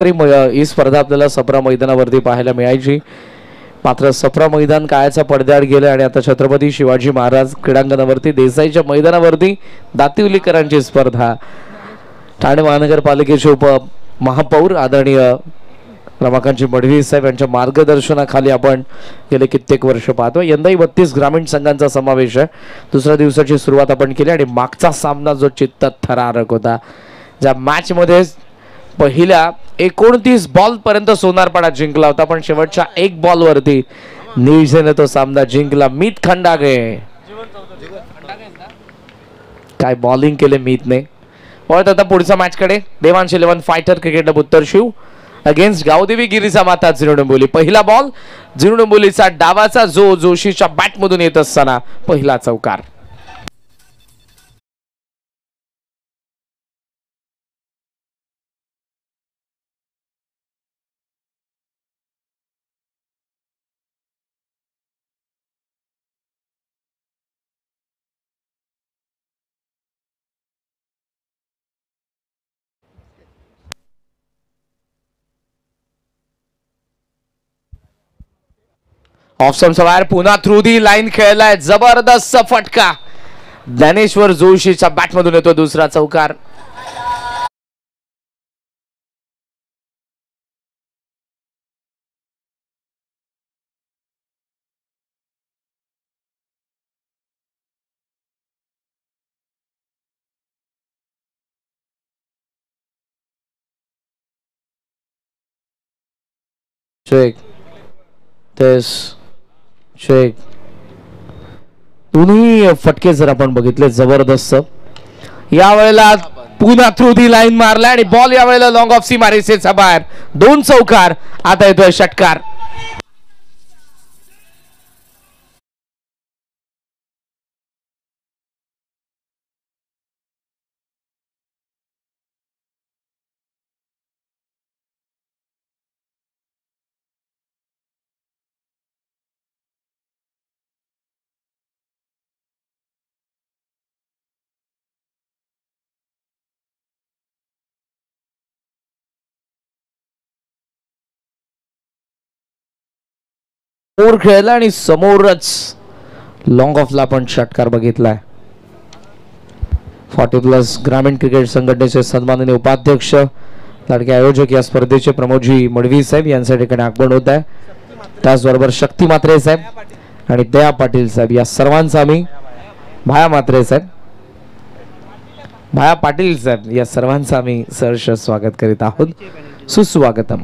ही स्पर्धा आपल्याला सप्रा मैदानावरती पाहायला मिळायची. मात्र सप्रा मैदान काळाच्या पडद्याआड गेले आणि आता छत्रपती शिवाजी महाराज क्रीडांगणावरती देसाईच्या मैदानावरती दातिवलीकरांची स्पर्धा. ठाणे महानगरपालिकेचे उप महापौर आदरणीय रमाकांतजी मडवी साहेब यांच्या मार्गदर्शनाखाली आपण गेले कित्येक वर्ष पाहतो. यंदाही 32 ग्रामीण संघांचा समावेश आहे. दुसऱ्या दिवसाची सुरुवात आपण केली आणि मागचा सामना जो चित्तात थरारक होता, ज्या मॅच मध्ये पहिल्या 29 बॉल पर्यंत सोनारपाडा जिंकला होता, पण शेवटच्या एक बॉल वरती निळजेने तो सामना जिंकला. मीत खंडागे काय बॉलिंग केले मीतने. वळत आता पुढच्या मॅच कडे. देवांश 11 फायटर क्रिकेट क्लब उत्तर शिव अगेन्स्ट गावदेवी गिरीचा माता झिरोडंबोली. पहिला बॉल झिरोडंबोलीचा डावाचा जो जोशीच्या बॅट मधून येत असताना पहिला चौकार. ऑप्शनचा बाहेर पुन्हा थ्रू दी लाईन खेळलाय. जबरदस्त फटका ज्ञानेश्वर जोशीच्या बॅट मधून येतो दुसरा चौकार. शेख तेस शेख दोन्ही फटके जर आपण बघितले जबरदस्त. यावेळेला पुन्हा थ्रू दी लाईन मारला आणि बॉल यावेळेला लॉंग ऑफ सी मारेसेचा बाहेर. दोन चौकार. आता येतोय षटकार. समोर खेळला आणि समोरच लॉंग ऑफला पण षटकार बघितलाय. 40+ ग्रामीण क्रिकेट संघटनेचे सन्माननीय उपाध्यक्ष लाडके आयोजक या स्पर्धेचे प्रमोदजी मडवी साहेब यांच्या ठिकाणी आगमन होत आहे. त्याचबरोबर शक्ती म्हात्रे साहेब आणि दया पाटील साहेब या सर्वांचा आम्ही भाया म्हात्रे साहेब भाया पाटील साहेब या सर्वांचं आम्ही सहर्ष स्वागत करीत आहोत. सुस्वागतम.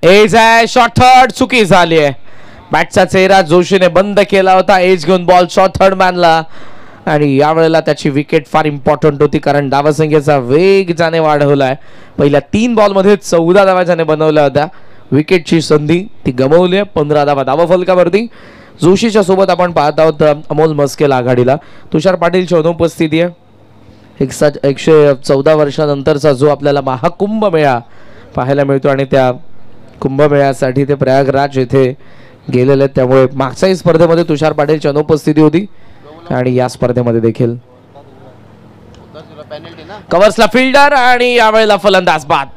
एज आहे शॉर्ट थर्ड. चुकी झाली आहे. बॅटचा चेहरा जोशीने बंद केला होता. एज घेऊन बॉल शॉर्ट थर्ड मानला आणि यावेळेला त्याची विकेट फार इम्पॉर्टंट होती, कारण धावसंख्येचा वेग ज्याने वाढवलाय. पहिल्या 3 बॉल मध्ये 14 धावा ज्याने बनवल्या होत्या. विकेटची संधी ती गमावली आहे. 15 धावा धावफलकावरती. जोशीच्या सोबत आपण पाहत आहोत अमोल मस्केल आघाडीला. तुषार पाटीलची अनुपस्थिती आहे. 114 वर्षानंतरचा जो आपल्याला महाकुंभ मेळा पाहायला मिळतो आणि त्या कुंभमेळ्यासाठी ते प्रयागराज येथे गेलेले, त्यामुळे मागच्याही स्पर्धेमध्ये तुषार पाटीलची अनुपस्थिती होती आणि या स्पर्धेमध्ये देखील. कव्हर्सला फिल्डर आणि यावेळेला फलंदाज बाद.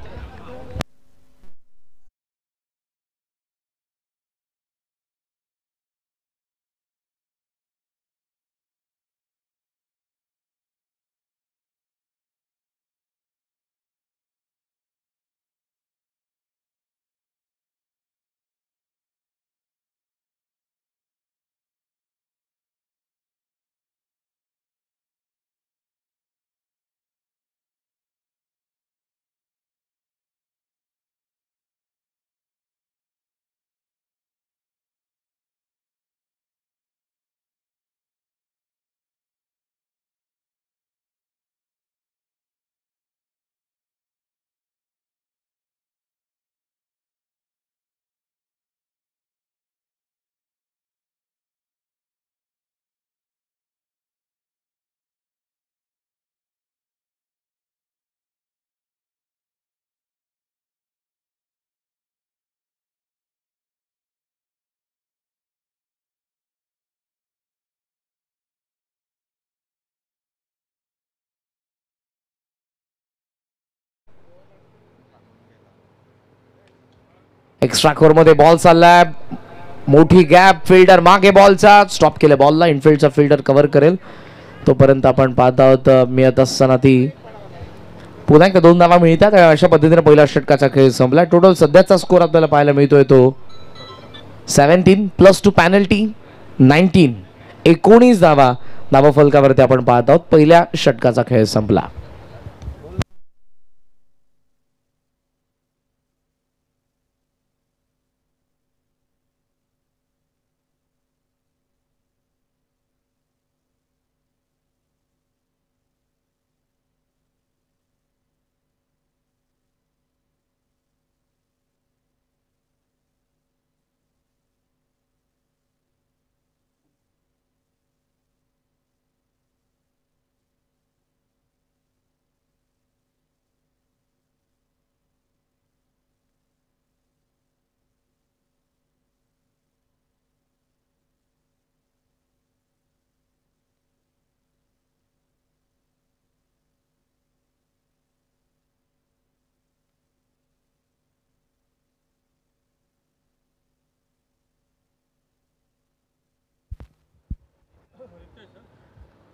एक्स्ट्रा कोर मध्ये बॉल चाललाय, मोठी गॅप, फिल्डर मागे बॉलचा स्टॉप केले बॉलला, इनफिल्डचा फिल्डर कव्हर करेल तोपर्यंत आपण पाहत आहोत मिळत असताना ती पुन्हा एकदा 2 धावा मिळतात. अशा पद्धतीने पहिल्या षटकाचा खेळ संपला. टोटल सध्याचा स्कोर आपल्याला पाहायला मिळतोय तो 17 प्लस 2 पॅनल्टी 19. 19 धावा धावफलकावरती आपण पाहत आहोत. पहिल्या षटकाचा खेळ संपला.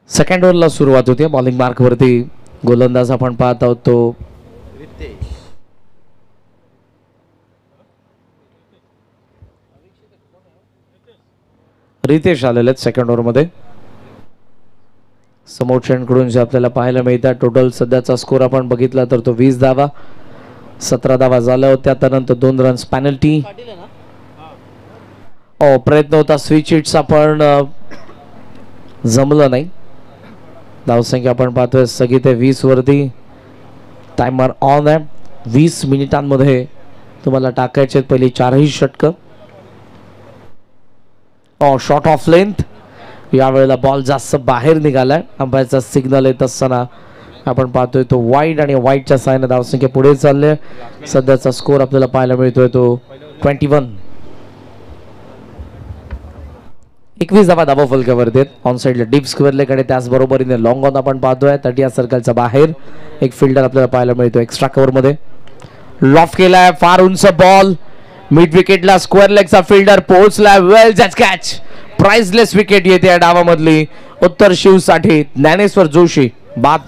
सेकंड ओव्हरला सुरुवात होते. बॉलिंग मार्क वरती गोलंदाज आपण पाहत आहोत तो रितेश आलेले आहेत सेकंड ओव्हर मध्ये. समोरच्यांकडून जे आपल्याला पाहायला मिळतात टोटल सध्याचा स्कोर आपण बघितला तर तो 20 धावा, 17 धावा झाल्या होत्या, त्यानंतर 2 रन्स पॅनल्टी. प्रयत्न होता स्विच हिट्सचा पण जमलं नाही. धावसंख्या आपण पाहतोय स्थगित आहे 20 वरती. टायमर ऑन आहे. 20 मिनिटांमध्ये तुम्हाला टाकायचे पहिली 4ही षटक. शॉट ऑफ लेंथ, यावेळेला बॉल जास्त बाहेर निघालाय. अंपायरचा सिग्नल येत असताना आपण पाहतोय तो वाईड, आणि वाईडच्या साहाय्याने धावसंख्या पुढे चालले. सध्याचा स्कोर आपल्याला पाहायला मिळतोय तो 21. 21 धावा धावफलकावरती आहेत. ऑन साईडला डीप स्क्वेअरलेकडे, त्याचबरोबरीने लॉंग ऑन आपण पाहतोय 30 सर्कलच्या बाहेर. एक फिल्डर आपल्याला पाहायला मिळतो एक्स्ट्रा कव्हर मध्ये. लॉफ केलाय, फार उंच बॉल, मिड विकेटला स्क्वेअर लेगचा फिल्डर पोहोचलाय. वेल जज कॅच, प्राइसलेस विकेट येते या डावामधली. उत्तर शिवसाठी ज्ञानेश्वर जोशी बाद.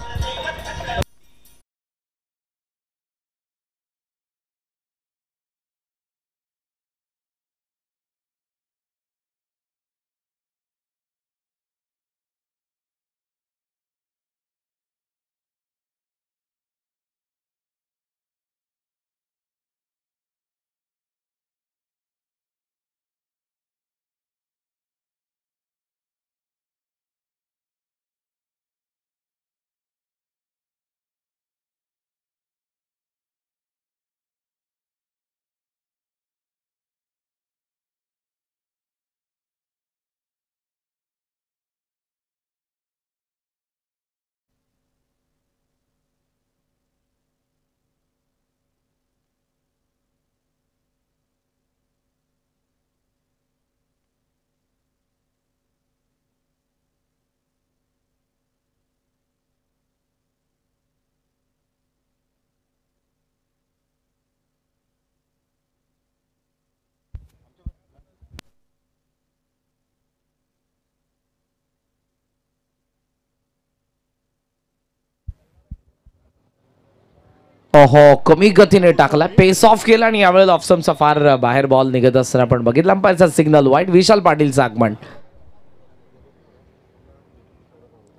हो, कमी गतीने टाकला, पेस ऑफ केला, आणि यावेळेला ऑफसमचा फार बाहेर बॉल निघत असताना आपण बघितला. अंपायरचा सिग्नल वाईट. विशाल पाटीलचं आगमन.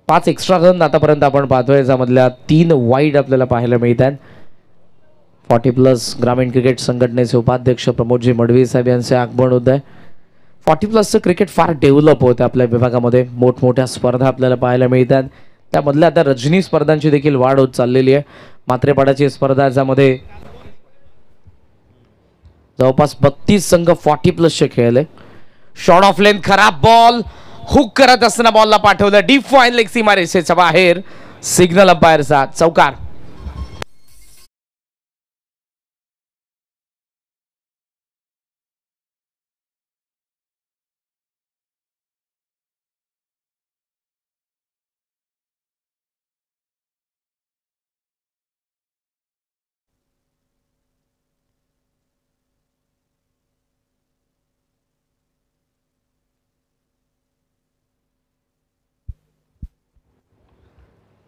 5 एक्स्ट्रा रन आतापर्यंत आपण पाहतोय, यामधल्या 3 वाईड आपल्याला पाहायला मिळतात. 40+ ग्रामीण क्रिकेट संघटनेचे उपाध्यक्ष प्रमोदजी मडवी साहेब यांचे आगमन होत आहे. 40+चं क्रिकेट फार डेव्हलप होतं आपल्या विभागामध्ये. मोठमोठ्या स्पर्धा आपल्याला पाहायला मिळतात. त्यामधल्या आता रजनी स्पर्धांची देखील वाढ होत चाललेली आहे. मात्रेपाडाची स्पर्धा, ज्यामध्ये जवळपास 32 संघ 40+चे खेळले. शॉट ऑफ लेंथ, खराब बॉल, हुक करत असताना बॉलला पाठवलं डीप फाईन लेग सीमा रेषेच्या बाहेर. सिग्नल अंपायरचा चौकार.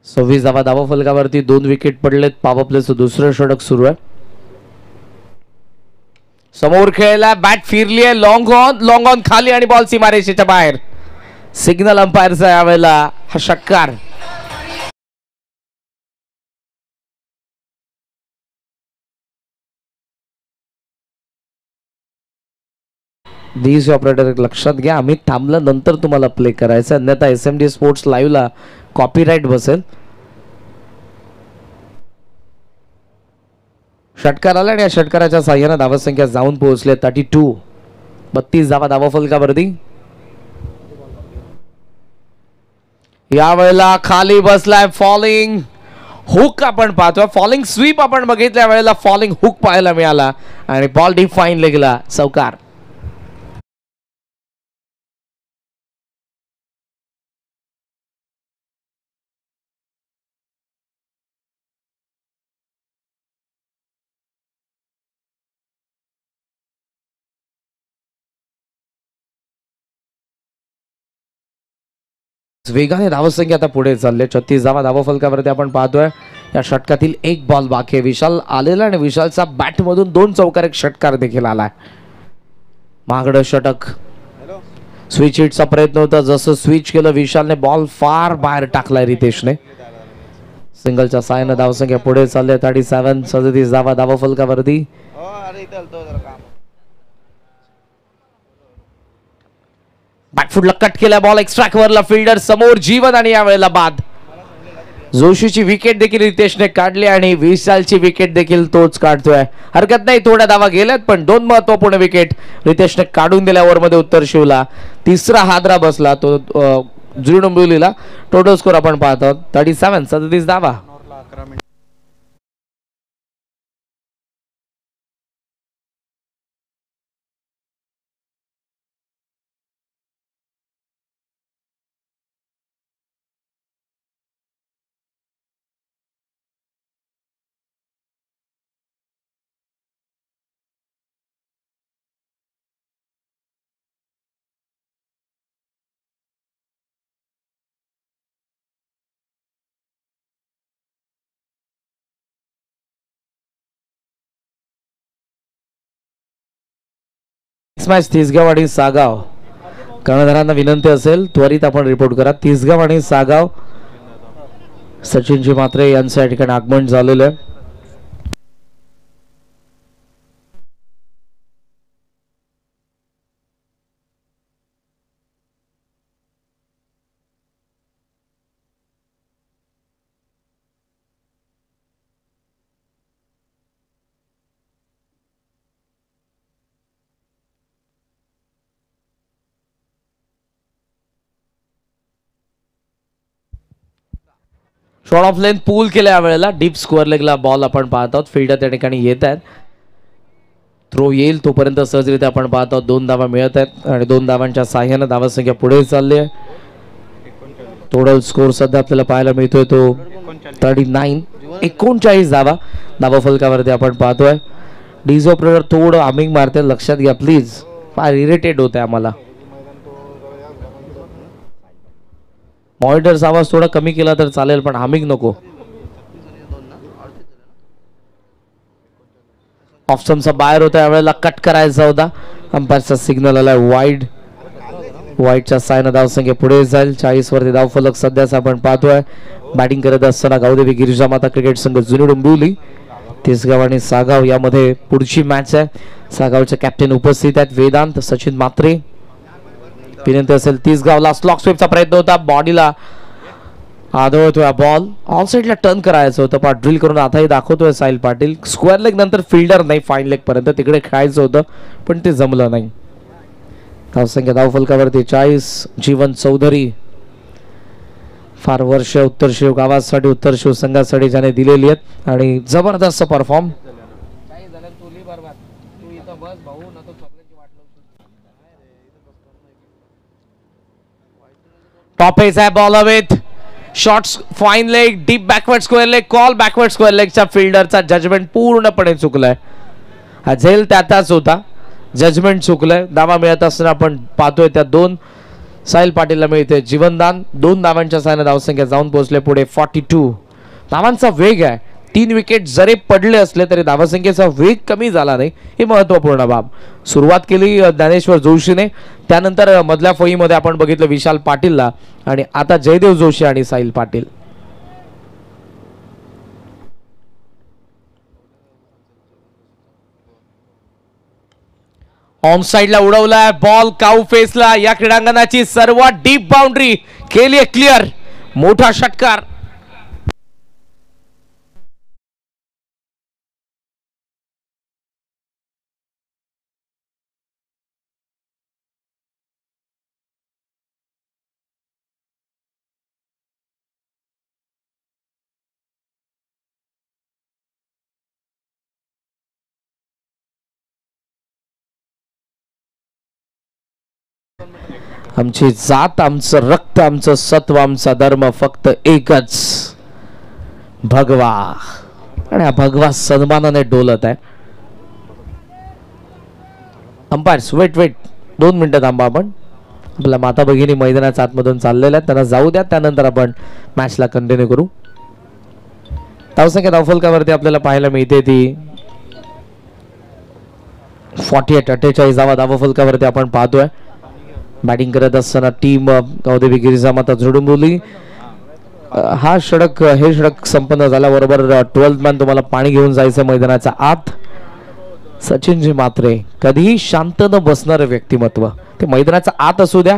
26 धावा धावा फलकावरती 2 विकेट पडलेत. पॉवर प्लेचं दुसरं षटक सुरू आहे. समोर खेळला बॅट फिरली आहे. लॉंग ऑन खाली आणि बॉल सीमारेषेच्या बाहेर. सिग्नल अंपायरचा यावेळेला हा षटकार. दिस ऑपरेटर लक्षात घ्या, आम्ही थांबल्यानंतर तुम्हाला प्ले करायचं, अन्यथा SMD स्पोर्ट्स लाईव्हला कॉपीराईट बसेल. षटकार आला आणि या षटकाराच्या साह्याने धावसंख्या जाऊन पोहोचले 32. 32 धावा धावा फलकावरती. यावेळेला खाली बसलाय फॉलिंग हुक आपण पाहतोय. फॉलिंग स्वीप आपण बघितल्या वेळेला फॉलिंग हुक पाहायला मिळाला आणि बॉल डीप फाईन गेला. चौकार. वेगाने धावसंख्या आता पुढे चालले. 36 धावा धावा फलकावरती आपण पाहतोय. या षटकातील एक बॉल बाकी आहे. विशाल आलेला आणि विशालचा बॅट मधून 2 चौकार एक षटकार देखील आलाय. महागडं षटक. स्विच हिटचा प्रयत्न होता. जसं स्विच केलं विशालने बॉल फार बाहेर टाकलाय रितेशने. सिंगलच्या साहाय्याने धावसंख्या पुढे चालले. 37 धावा धावा फलकावरती. बॅकफुटला कट केला बॉल. एक्स्ट्रा कव्हरला फिल्डर समोर जीवन आणि यावेळेला बाद. जोशीची विकेट देखील रितेशने काढली आणि विशालची विकेट देखील तोच काढतोय. हरकत नाही, थोड्या धावा गेल्यात पण 2 महत्वपूर्ण विकेट रितेशने काढून दिल्या. ओव्हरमध्ये उत्तर शिवला. तिसरा हादरा बसला तो जुळी डोंबिवलीला. टोटल स्कोर आपण पाहतो 37 धावा. मॅच तिसगाव आणि सागाव. कर्णधारांना विनंती असेल त्वरित आपण रिपोर्ट करा. तिसगाव आणि सागाव. सचिनजी मात्रे यांचं या ठिकाणी आगमन झालेलं आहे. शॉट ऑफ लेंथ पूल केल्या यावेळेला. डीप स्क्वेअर लेगला बॉल आपण पाहत आहोत. फिल्डर त्या ठिकाणी येत आहेत. थ्रो येईल तोपर्यंत सहजरित्या आपण पाहत आहोत. 2 धावा मिळत आहेत आणि 2 धावांच्या साह्याने धावसंख्या पुढे चालली आहे. टोटल स्कोर सध्या आपल्याला पाहायला मिळतोय तो 39 धावा धावा फलकावरती आपण पाहतोय. डीजो ऑपरेटर थोडं हमिंग मारते, लक्षात घ्या प्लीज. फार इरिटेट होत आहे आम्हाला. मॉनिटरचा आवाज थोडा कमी केला तर चालेल पण हमिंग नको. ऑप्शनचा बाहेर होता यावेळेला. कट करायचा होता. अंपायरचा सिग्नल आलाय वाईड. वाईडच्या सायनं धावसंख्या पुढे जाईल. 40 वरती धावफलक सध्याच आपण पाहतोय. बॅटिंग करत असताना गावदेवी गिरिजा माता क्रिकेट संघ जुनी डोंबिवली. तिसगाव आणि सागाव यामध्ये पुढची मॅच आहे. सागावचे कॅप्टन उपस्थित आहेत वेदांत सचिन मात्रे. विनंती असेल तिसगावला. स्लॉक स्वीपचा प्रयत्न होता. बॉडीला आदळतोय बॉल. ऑल साईडला टर्न करायचं होतं पण ड्रिल करून आताही दाखवतोय साहिल पाटील. स्क्वेअर लेग नंतर फिल्डर नाही, फाईन लेग पर्यंत तिकडे खेळायचं होतं पण ते जमलं नाही. धावसंख्या धावफलकावरती 40. जीवन चौधरी फार वर्ष उत्तर शिव गावासाठी उत्तर शिव संघासाठी ज्याने दिलेली आहेत आणि जबरदस्त परफॉर्म. टॉप एज आहे बॉल हवेत. Shots fine leg deep backward square leg. Call backward square लेगच्या फिल्डरचा जजमेंट पूर्णपणे चुकलाय. हा झेल त्याचाच होता. जजमेंट चुकलंय. धावा मिळत असताना आपण पाहतोय त्या 2 साहिल पाटीलला मिळते जीवनदान. 2 धावांच्या साहाय्याने धावसंख्या जाऊन पोहोचले पुढे 42. धावांचा वेग आहे. 3 विकेट जरी पडले असले तरी धावसंख्येचा वेग कमी झाला नाही, ही महत्वपूर्ण बाब. सुरुवात केली ज्ञानेश्वर जोशीने, त्यानंतर मधल्या फळीमध्ये आपण बघितलं विशाल पाटीलला, आणि आता जयदेव जोशी आणि साहिल पाटील. ऑन साइडला उडवलाय बॉल, काऊ फेसला. या क्रीडांगणाची सर्वात डीप बाउंड्री केली क्लिअर. मोठा षटकार. आमची जात, आमचं रक्त, आमचं सत्व, आमचा धर्म फक्त एकच, भगवा. आणि हा भगवा सन्मानाने डोलत आहे. अंपायर्स वेट 2 मिनिटं थांबा. आपण आपल्या माता भगिनी मैदानाच्या आतमधून चाललेल्या आहेत, त्यांना जाऊ द्या, त्यानंतर आपण मॅचला कंटिन्यू करू. धावसंख्या धावफलकावरती आपल्याला पाहायला मिळते ती 48 धावफलकावरती आपण पाहतोय. बॅटिंग करत असताना टीम गावदेवी गिरिजामाता झुडुंबोली. हे षटक संपन्न झाल्याबरोबर 12th मॅन तुम्हाला पाणी घेऊन जायचं मैदानाच्या आत. सचिनजी मात्रे कधीही शांत न बसणारे व्यक्तिमत्व, ते मैदानाच्या आत असू द्या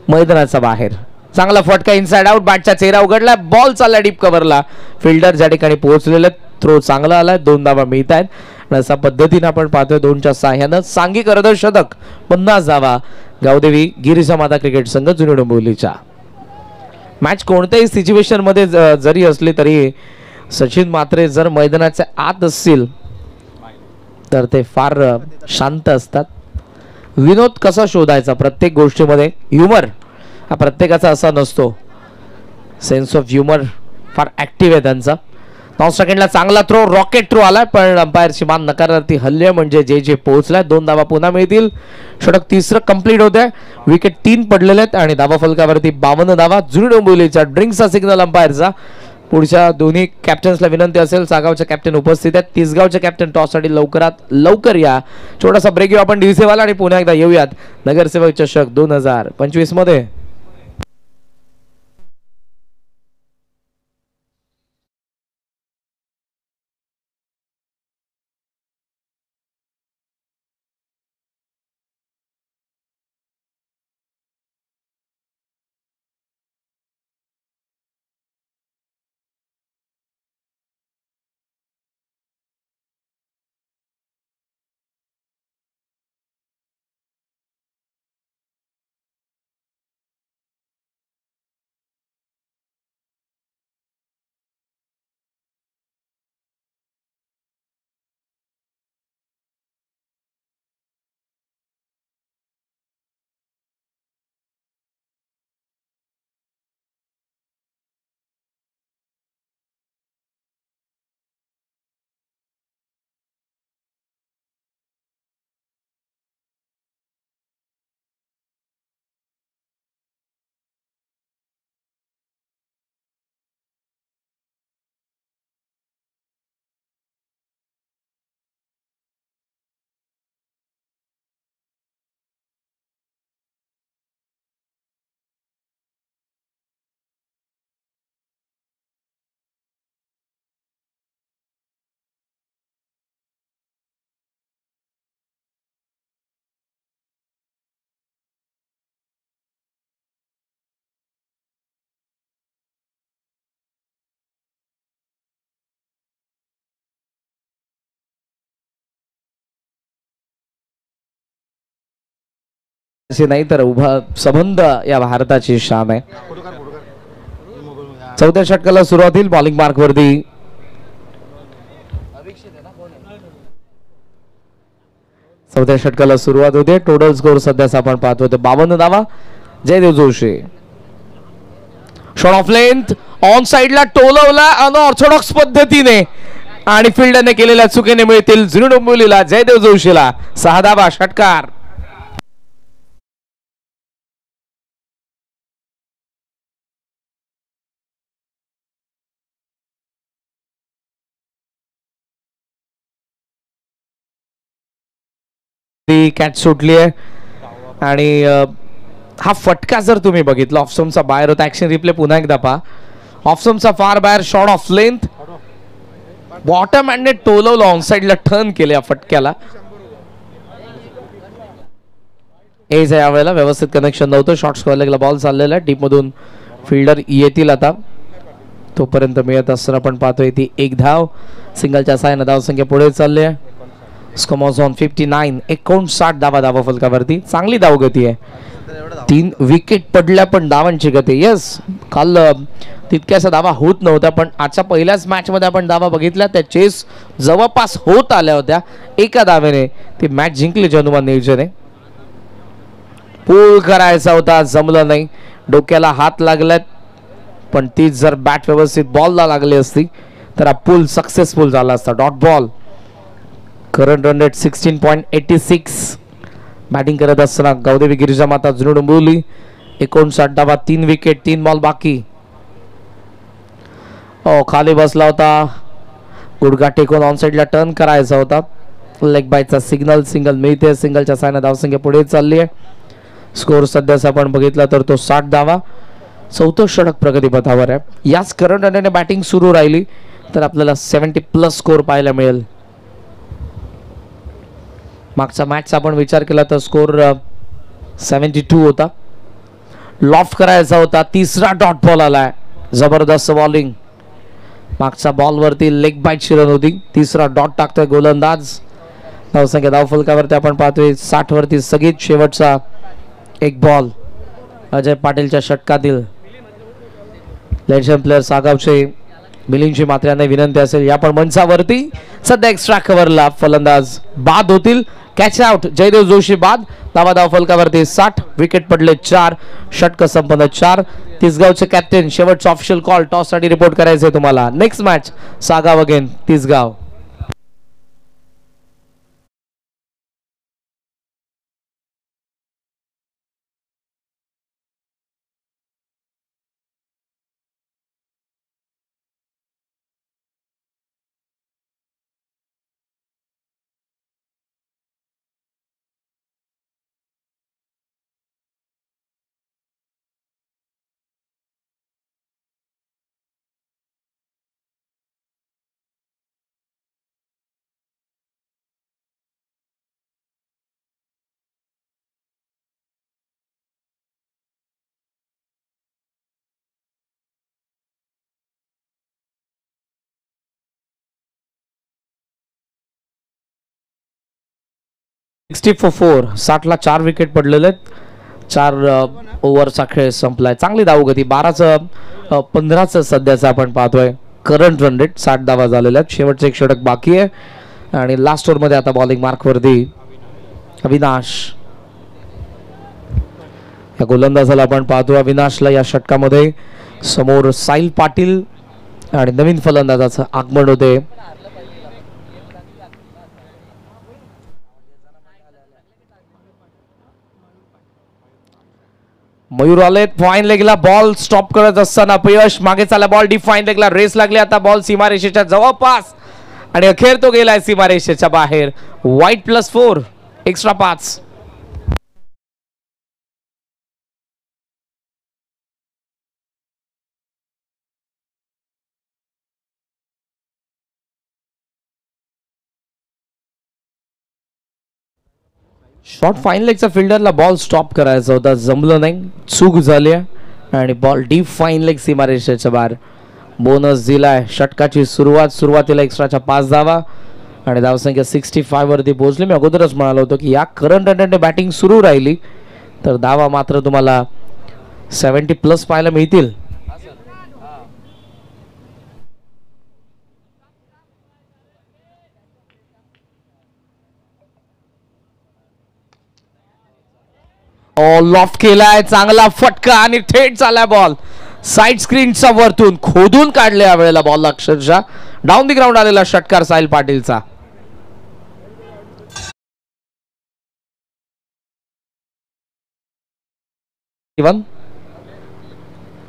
मैदानाच्या बाहेर. चांगला फटका इनसाइड आउट. बॅटचा चेहरा उघडला, बॉल चालला डीप कव्हरला. फिल्डर ज्या ठिकाणी पोहोचलेले, थ्रो चांगला आलाय, 2 धावा मिळत आहेत. अशा पद्धतीने आपण पाहतोय 2च्या साह्यानं सांघिक अर्धशतक, 50 धावा गावदेवी गिरिजामाता क्रिकेट संघ जुनी डोंबिवलीच्या. मॅच कोणत्याही सिच्युएशन मध्ये जरी असली तरी सचिन मात्रे जर मैदानाच्या आत असतील तर ते फार शांत असतात. विनोद कसा शोधायचा प्रत्येक गोष्टीमध्ये, ह्युमर हा प्रत्येकाचा असा नसतो. सेन्स ऑफ ह्युमर फार ऍक्टिव्ह आहे त्यांचा. 9 सेकंडला चांगला थ्रो, रॉकेट थ्रो आलाय, पण अंपायरची मान नकारार्थी हल्ले म्हणजे जे पोहोचलाय. 2 धावा पुन्हा मिळतील. षटक 3रं कंप्लीट होतंय. विकेट 3 पडलेले आहेत आणि धावा फलकावरती 52 धावा. जुनी डोंबिवलीच्या ड्रिंक्सचा सिग्नल अंपायरचा. पुढच्या दोन्ही कॅप्टन्सला विनंती असेल, सागावचे कॅप्टन उपस्थित आहेत, तिसगावचे कॅप्टन टॉससाठी लवकरात लवकर या. छोटासा ब्रेक घेऊ आपण दिवसेवाला आणि पुन्हा एकदा येऊयात नगरसेवक चषक 2025 मध्ये. नाही तर उभा संबंध या भारताची शान आहे. 4थ्या षटकाला सुरुवात होईल. बॉलिंग मार्क वरती 4थ्या षटकाला सुरुवात होते. टोटल स्कोर सध्याचा आपण पाहतो 52 धावा. Jaydev Joshi shot off length on साइडला टोलवला अनऑर्थोडॉक्स पद्धतीने आणि फिल्डरने केलेल्या चुकीने मिळतील जुनी डोंबिवलीला जयदेव जोशीला 6 धावा. षटकार कॅच सुटली आहे आणि हा फटका जर तुम्ही बघितला ऑफस्टम्पचा बाहेर होता. ऍक्शन रिप्ले पुन्हा एकदा पहा. ऑफस्टम्पचा फार बाहेर शॉट ऑफ लेंथ बॉटम हँडने टोलवलं ऑन साइडला टर्न केले या फटक्याला. एज आहे यावेळेला व्यवस्थित कनेक्शन नव्हतं. शॉर्ट स्क्वेअर लेगला बॉल चाललेला आहे. डीप मधून फिल्डर येतील आता. तोपर्यंत मिळत असताना आपण पाहतोय ती एक धाव. सिंगलच्या साहाय्याने धावसंख्या पुढे चालली आहे. स्कोअर ऑन 59 59 धावा फलकावरती. चांगली धावगती आहे. 3 विकेट पडल्या पण धावांची गती. येस काल तितक्याचा धावा होत नव्हत्या पण आजच्या पहिल्याच मॅच मध्ये आपण धावा बघितल्या त्या चेस जवळपास होत आल्या होत्या. एका धावेने ती मॅच जिंकली जनुमान नियोजने. पूल करायचा होता जमलं नाही. डोक्याला हात लागलात पण ती जर बॅट व्यवस्थित बॉलला लागली असती तर हा पूल सक्सेसफुल झाला असता. Dot ball. Current run rate 16.86. Batting करत असताना गावदेवी गिरिजा माता जुनू डोंबिवली 59 धावा 3 विकेट 3 बॉल बाकी. खाली बसला होता. गुडघा टेकून ऑन साइडला टर्न करायचा होता. लेग बायचा सिग्नल. सिंगल मिळते. सिंगलच्या साहाय्याने धावसंख्या पुढे चालली आहे. स्कोर सध्याचा आपण बघितला तर तो 60 धावा. चौथं षटक प्रगतीपथावर आहे. याच करंट रनने बॅटिंग सुरू राहिली तर आपल्याला 70+ स्कोर पाहायला मिळेल. मागचा मॅचचा आपण विचार केला तर स्कोर 72 होता. लॉफ्ट करायचा होता. तिसरा डॉट बॉल आलाय. जबरदस्त बॉलिंग. मागच्या बॉलवरती लेग बाईट शिरन होती. तिसरा डॉट टाकतोय गोलंदाज. धावसंख्या धावफलकावरती आपण पाहतोय 60 वरती सगळीत शेवटचा एक बॉल. अजय पाटीलच्या षटकातील लेजंड प्लेअर सागावचे मिलिंदजी मात्र्यांना विनंती असेल या पण मंचावरती. सध्या एक्स्ट्रा कव्हरला फलंदाज बाद होतील. Catch out. जयदेव जोशी बाद. धावा फलकावरती 60. विकेट पडले 4. षटक संपन्न 4. तिसगावचे कॅप्टन शेवटचा ऑफिशियल कॉल टॉस साठी रिपोर्ट करायचंय तुम्हाला. Next match Sagaon again Tisgaon. For 4. 60 ला 4 विकेट पडलेले आहेत. 4 ओव्हरचा खेळ संपलाय. चांगली धावगती. 15चं सध्याचा आपण पाहतोय करंट रन रेट. 60 धावा झालेल्या आहेत. शेवटचं एक षटक बाकी आहे आणि लास्ट ओव्हर मध्ये आता बॉलिंग मार्क वरती अविनाश. या गोलंदाजाला आपण पाहतोय. अविनाशला या षटकामध्ये समोर साहिल पाटील आणि नवीन फलंदाजाचं आगमन होते. मयूर आले फाईन लेगला. बॉल स्टॉप करत असताना अपयश. मागे चालला बॉल डीप फाईन लेगला. रेस लागली. आता बॉल सीमारेषेच्या जवळपास आणि अखेर तो गेलाय सीमारेषेच्या बाहेर. वाईट +4 एक्स्ट्रा 5. शॉर्ट फाईन लेगचा फिल्डरला बॉल स्टॉप करायचा होता. जमलं नाही. चूक झाली आणि बॉल डीप फाईन लेग सीमारेषेच्या बाहेर. बोनस दिलाय. षटकाची सुरुवातीला एक्स्ट्राच्या 5 धावा आणि धावसंख्या 65 वरती पोहोचली. मी अगोदरच म्हणालो होतो की या करंट रनने बॅटिंग सुरू राहिली तर धावा मात्र तुम्हाला 70+ पाहायला मिळतील. लॉफ्ट केलाय. चांगला फटका आणि थेट चाललाय बॉल. साइड स्क्रीनच्या वरतून खोदून काढले या वेळेला बॉल. अक्षरशः डाऊन दी ग्राउंड आलेला षटकार साहिल पाटीलचा. इवन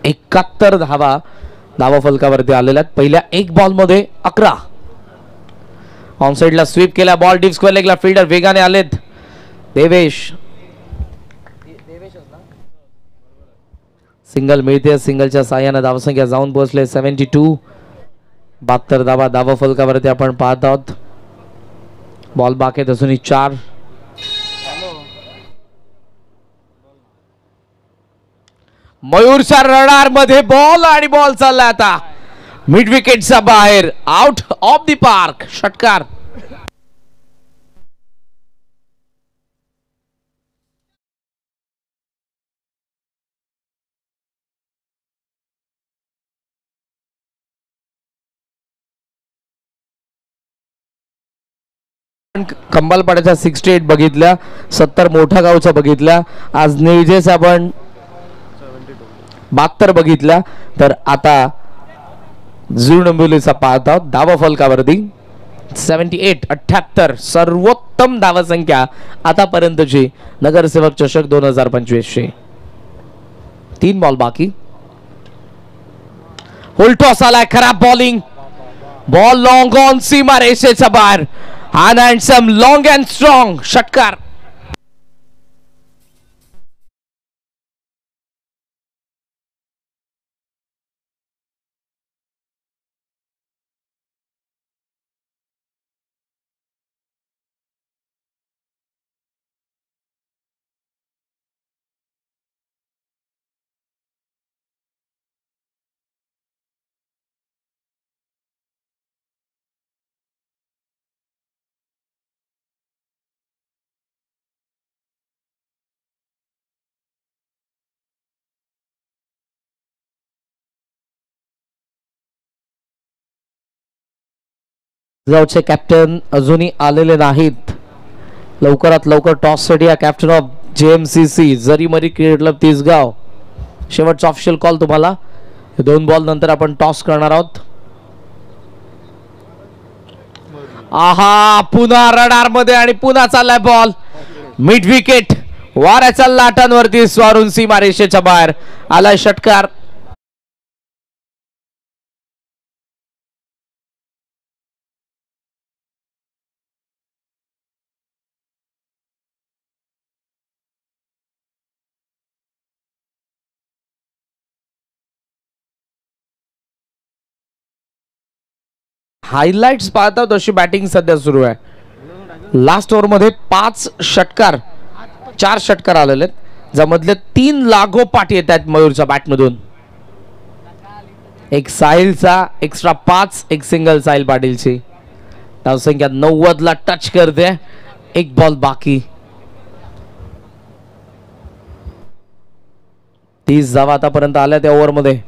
71 धावा फलकावरती आलेल्या. पहिल्या एक बॉल मध्ये 11. ऑन साइडला स्वीप केला. बॉल डीप स्क्वेअर लेगला. फिल्डर वेगाने आलेत. देवेश सिंगल मिळते, सिंगलच्या साह्यानं धावसंख्या जाऊन पोहोचले 72. 72 धावा धावा फलकावरती आपण पाहत आहोत. बॉल बाकी असूनही 4. मयूरच्या रडार मध्ये बॉल आणि बॉल चालला आता मिड विकेटचा बाहेर, आउट ऑफ द पार्क, षटकार. कंबालपाड्याच्या 68 बघितल्या, 70 मोठा गावच्या बघितल्या, आज निळजेस आपण 72 बघितल्या, तर आता जुळनंबिवलीचा पाहत आहोत. धावा फलकावरती 78 78 सर्वोत्तम धावा संख्या आतापर्यंतची नगरसेवक चषक 2025 ची. 3 बॉल बाकी. उलटॉस आलाय, खराब बॉलिंग, बॉल लॉंग ऑन सीमा रेषेच्या बाहेर, and handsome long and strong, षटकार. गावचे कॅप्टन अजूनही आलेले नाहीत. लवकरात लवकर टॉस साठी या captain of JMCC Jarimari cricket club Tisgaon. शेवटचा ऑफिशियल कॉल तुम्हाला. 2 बॉल नंतर आपण टॉस करणार आहोत. आहा, पुन्हा रडार मध्ये आणि पुन्हा चाललाय बॉल मिड विकेट, वाऱ्याच्या लाटांवरती स्वारून सीमा रेषेच्या बाहेर आलाय, षटकार. हायलाइट्स पाहता तशी बॅटिंग सध्या सुरू आहे. लास्ट ओव्हर मध्ये 5 षटकार, 4 षटकार आलेले, ज्यामधले 3 लागोपाठ येत आहेत मयूरच्या बॅटमधून. एक साहिलचा एक्स्ट्रा 5, एक सिंगल साहिल पाटीलची. धावसंख्या 90 ला टच करते. 1 बॉल बाकी. 30 धावा आतापर्यंत आल्या त्या ओव्हर मध्ये.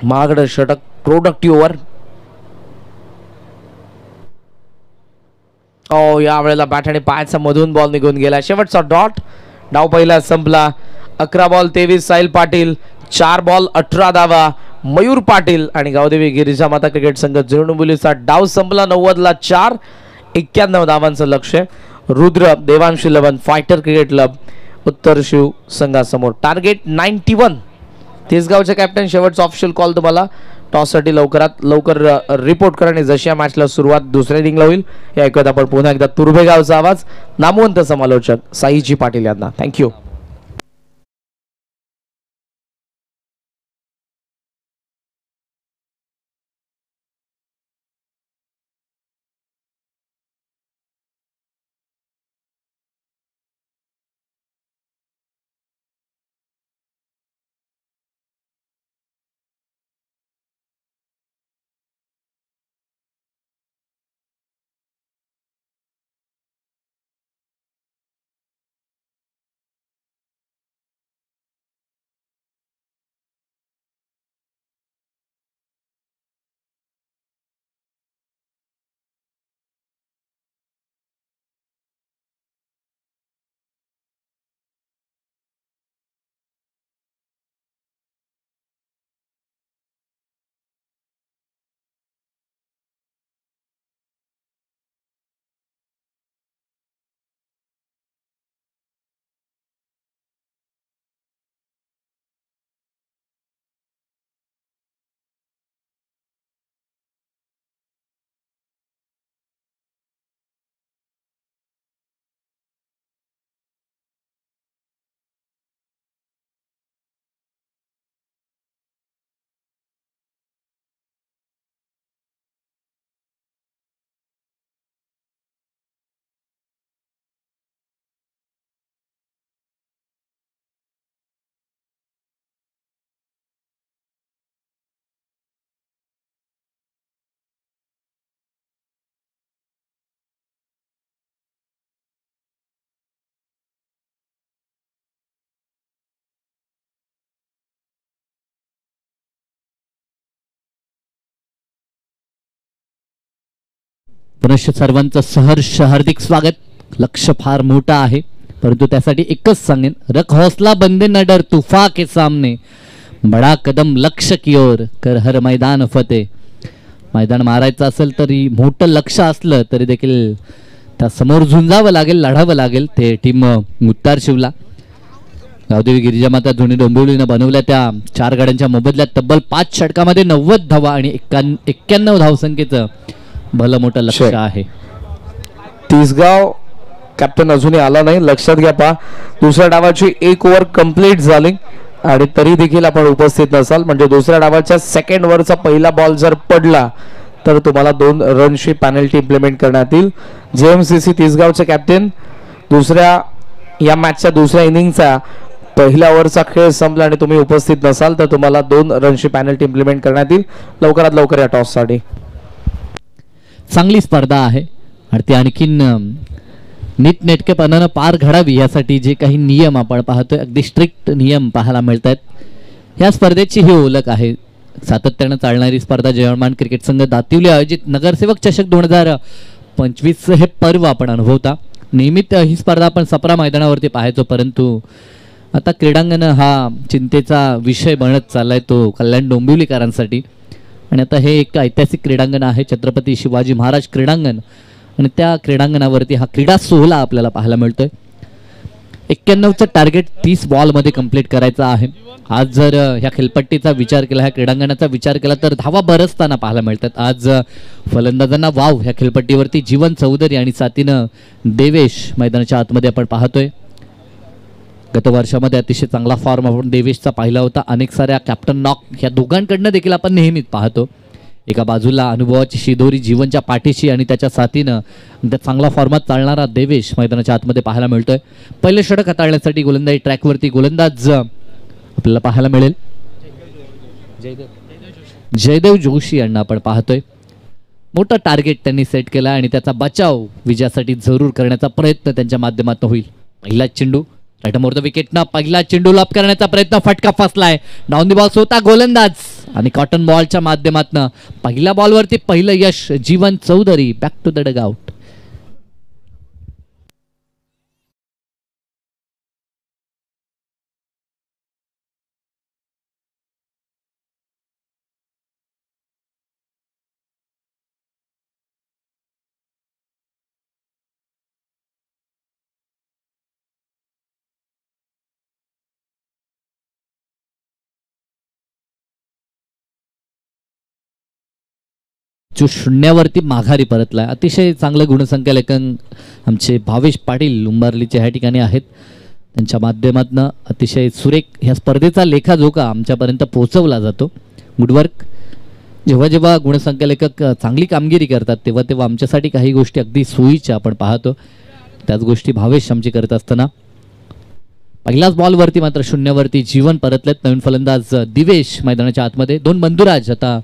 महागड षटक, प्रोडक्टिव्ह ओव्हर. या वेळेला बॅट आणि पायाचा मधून बॉल निघून गेला. शेवटचा डॉट. डाव पहिला संपला. 11 बॉल 23 साहिल पाटील, 4 बॉल 18 धावा मयूर पाटील आणि गावदेवी गिरिजा माता क्रिकेट संघ जुळणबुलीचा डाव संपला. 90 ला 4, 91 धावांचं लक्ष. Rudra Devansh 11 fighter cricket club उत्तर शिव संघासमोर. टार्गेट 91. तिसगावचे कॅप्टन शेवटचा ऑफिशियल कॉल तुम्हाला. टॉस साठी लवकरात लवकर रिपोर्ट करा आणि जशी या मॅचला सुरुवात दुसऱ्या इनिंगला होईल या ऐकत आपण पुन्हा एकदा तुर्भेगावचा आवाज नामवंत समालोचक साईजी पाटील यांना. थँक्यू. पुनश्च सर्वांचं सहर्ष हार्दिक स्वागत. लक्ष फार मोठा आहे, परंतु त्यासाठी एकच सांगेन, रख हौसला बंदे न डर तूफा के सामने, बडा कदम लक्ष्य की ओर कर हर मैदान फते. मैदान मारायचं असेल तरी मोठं लक्ष असलं तरी देखील त्या समोर झुंजावं लागेल, लढावं लागेल. ते टीम मुत्तार शिवला गावदेवी गिरिजामाता जुनी डोंबिवलीनं बनवल्या त्या 4 गाड्यांच्या मोबदल्यात तब्बल 5 षटकामध्ये 90 धावा आणि 91 धावसंख्येचं भलं मोठं लक्ष आहे. तिसगाव कॅप्टन अजूनही आला नाही, लक्षात घ्या. पहा, दुसऱ्या डावाची 1 ओव्हर कंप्लीट झाली आणि तरी देखील आपण उपस्थित नसाल, म्हणजे दुसऱ्या डावाच्या सेकंड ओव्हरचा पहिला बॉल जर पडला तर तुम्हाला 2 रनची पेनल्टी इम्प्लिमेंट करण्यात येईल. जेएमसीसी तिसगावचे कॅप्टन, या मॅचच्या दुसऱ्या इनिंगचा पहिल्या ओव्हरचा खेळ संपला आणि तुम्ही उपस्थित नसाल तर तुम्हाला 2 रनची पेनल्टी इम्प्लिमेंट करण्यात येईल. लवकरात लवकर या टॉससाठी. चांगली स्पर्धा आहे आणि ती आणखीन नीटनेटकेपणानं पार घडावी यासाठी जे काही नियम आपण पाहतोय, अगदी स्ट्रिक्ट नियम पाहायला मिळत आहेत. ह्या स्पर्धेची ही ओळख आहे. सातत्यानं चालणारी स्पर्धा जयमान क्रिकेट संघ दातिवली आयोजित नगरसेवक चषक 2025 हे पर्व आपण अनुभवता. नियमित ही स्पर्धा आपण सप्रा मैदानावरती पाहायचो, परंतु आता क्रीडांगण हा चिंतेचा विषय बनत चाललाय, तो कल्याण डोंबिवलीकरांसाठी. आणि आता हे एक ऐतिहासिक क्रीडांगण आहे, छत्रपती शिवाजी महाराज क्रीडांगण, आणि त्या क्रीडांगणावरती हा क्रीडा सोहळा आपल्याला पाहायला मिळतोय. 91चं टार्गेट 30 बॉलमध्ये कंप्लीट करायचं आहे. आज जर ह्या खेळपट्टीचा विचार केला, ह्या क्रीडांगणाचा विचार केला तर धावा बरसताना पाहायला मिळतात. आज फलंदाजांना वाव ह्या खेळपट्टीवरती जीवन चौधरी आणि साथीनं देवेश मैदानाच्या आतमध्ये आपण पाहतोय. गत वर्षामध्ये अतिशय चांगला फॉर्म आपण देवेशचा पाहिला होता. अनेक साऱ्या कॅप्टन नॉक ह्या दोघांकडनं देखील आपण नेहमीच पाहतो. एका बाजूला अनुभवाची शिदोरी जीवनच्या पाठीशी आणि त्याच्या साथीनं चांगला फॉर्मात चालणारा देवेश मैदानाच्या आतमध्ये पाहायला मिळतोय. पहिले षटक हाताळण्यासाठी गोलंदाजी ट्रॅकवरती गोलंदाज आपल्याला पाहायला मिळेल जयदेव जोशी यांना आपण पाहतोय. मोठा टार्गेट त्यांनी सेट केला आणि त्याचा बचाव विजयासाठी जरूर करण्याचा प्रयत्न त्यांच्या माध्यमातून होईल. पहिला चेंडू राईट मोर द विकेटनं पहिला चेंडू लॉप करण्याचा प्रयत्न, फटका फसलाय. डाऊन द बॉल होता गोलंदाज आणि कॉटन बॉलच्या माध्यमातून पहिल्या बॉलवरती पहिलं यश Jeevan Chaudhary. Back to the dugout. शून्यावरती माघारी परतलाय. अतिशय चांगलं गुणसंख्या लेखन आमचे भावेश पाटील उंबारलीचे ह्या ठिकाणी आहेत. त्यांच्या माध्यमातून अतिशय सुरेख ह्या स्पर्धेचा लेखाजोखा आमच्यापर्यंत पोहोचवला जातो. गुडवर्क. जेव्हा जेव्हा गुणसंख्या लेखक चांगली कामगिरी करतात तेव्हा तेव्हा आमच्यासाठी काही गोष्टी अगदी सोयीच्या आपण पाहतो. त्याच गोष्टी भावेश आमची करत असताना पहिल्याच बॉलवरती मात्र शून्यावरती जीवन परतलेत. नवीन फलंदाज दिवेश मैदानाच्या आतमध्ये. 2 बंधुराज आता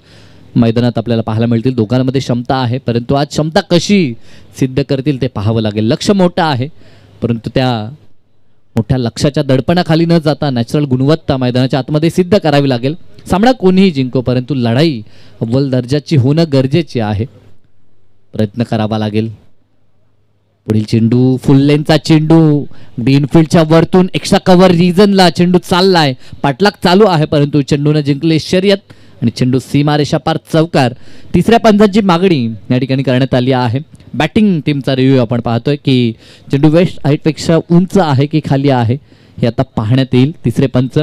मैदानात आपल्याला पाहायला मिळतील. दोघांमध्ये क्षमता आहे, परंतु आज क्षमता कशी सिद्ध करतील ते पाहावं लागेल. लक्ष मोठं आहे, परंतु त्या मोठ्या लक्षाच्या दडपणाखाली न जाता नॅचरल गुणवत्ता मैदानाच्या आतमध्ये सिद्ध करावी लागेल. सामना कोणीही जिंको, परंतु लढाई अव्वल दर्जाची होणं गरजेची आहे. प्रयत्न करावा लागेल. पुढील चेंडू फुल लेनचा चेंडू ग्रीनफील्डच्या वरतून एक्स्ट्रा कव्हर रिजनला चेंडू चाललाय. पाठलाग चालू आहे, परंतु चेंडूने जिंकले शर्यत आणि चेंडू सीमारेषा पार चौकार. तिसऱ्या पंचांची मागणी या ठिकाणी करण्यात आली आहे. बॅटिंग टीमचा रिव्ह्यू आपण पाहतोय की चेंडू वेस्ट हाईटपेक्षा उंच आहे की खाली आहे हे आता पाहण्यात येईल. तिसरे पंच.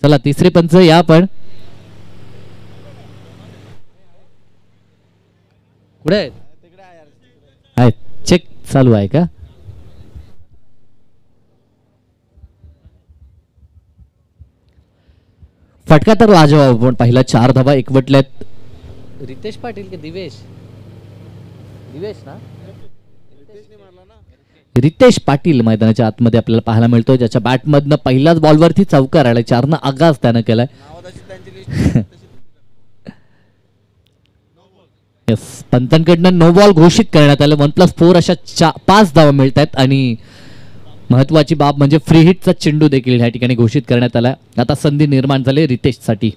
चला तिसरे पंच या. पण कुठे आहेत? चेक चालू आहे का? फटका तर लाजवाब. पण पहिला 4 धावा एकवटल्यात. रितेश पाटील के दिवेश ना रितेश पाटील मैदानाच्या आतमध्ये आपल्याला पाहायला मिळतो, ज्याच्या बॅटमधनं पहिल्याच बॉलवरती चौकार आलाय. 4 आगाज त्यानं केलाय. पंतांकडनं नो बॉल घोषित करण्यात आलं. 1+4 अशा 5 धावा मिळतात आणि महत्वाची बाब म्हणजे फ्री हिटचा चेंडू देखील या ठिकाणी घोषित करण्यात आला. आता संधी निर्माण झाली रितेशसाठी.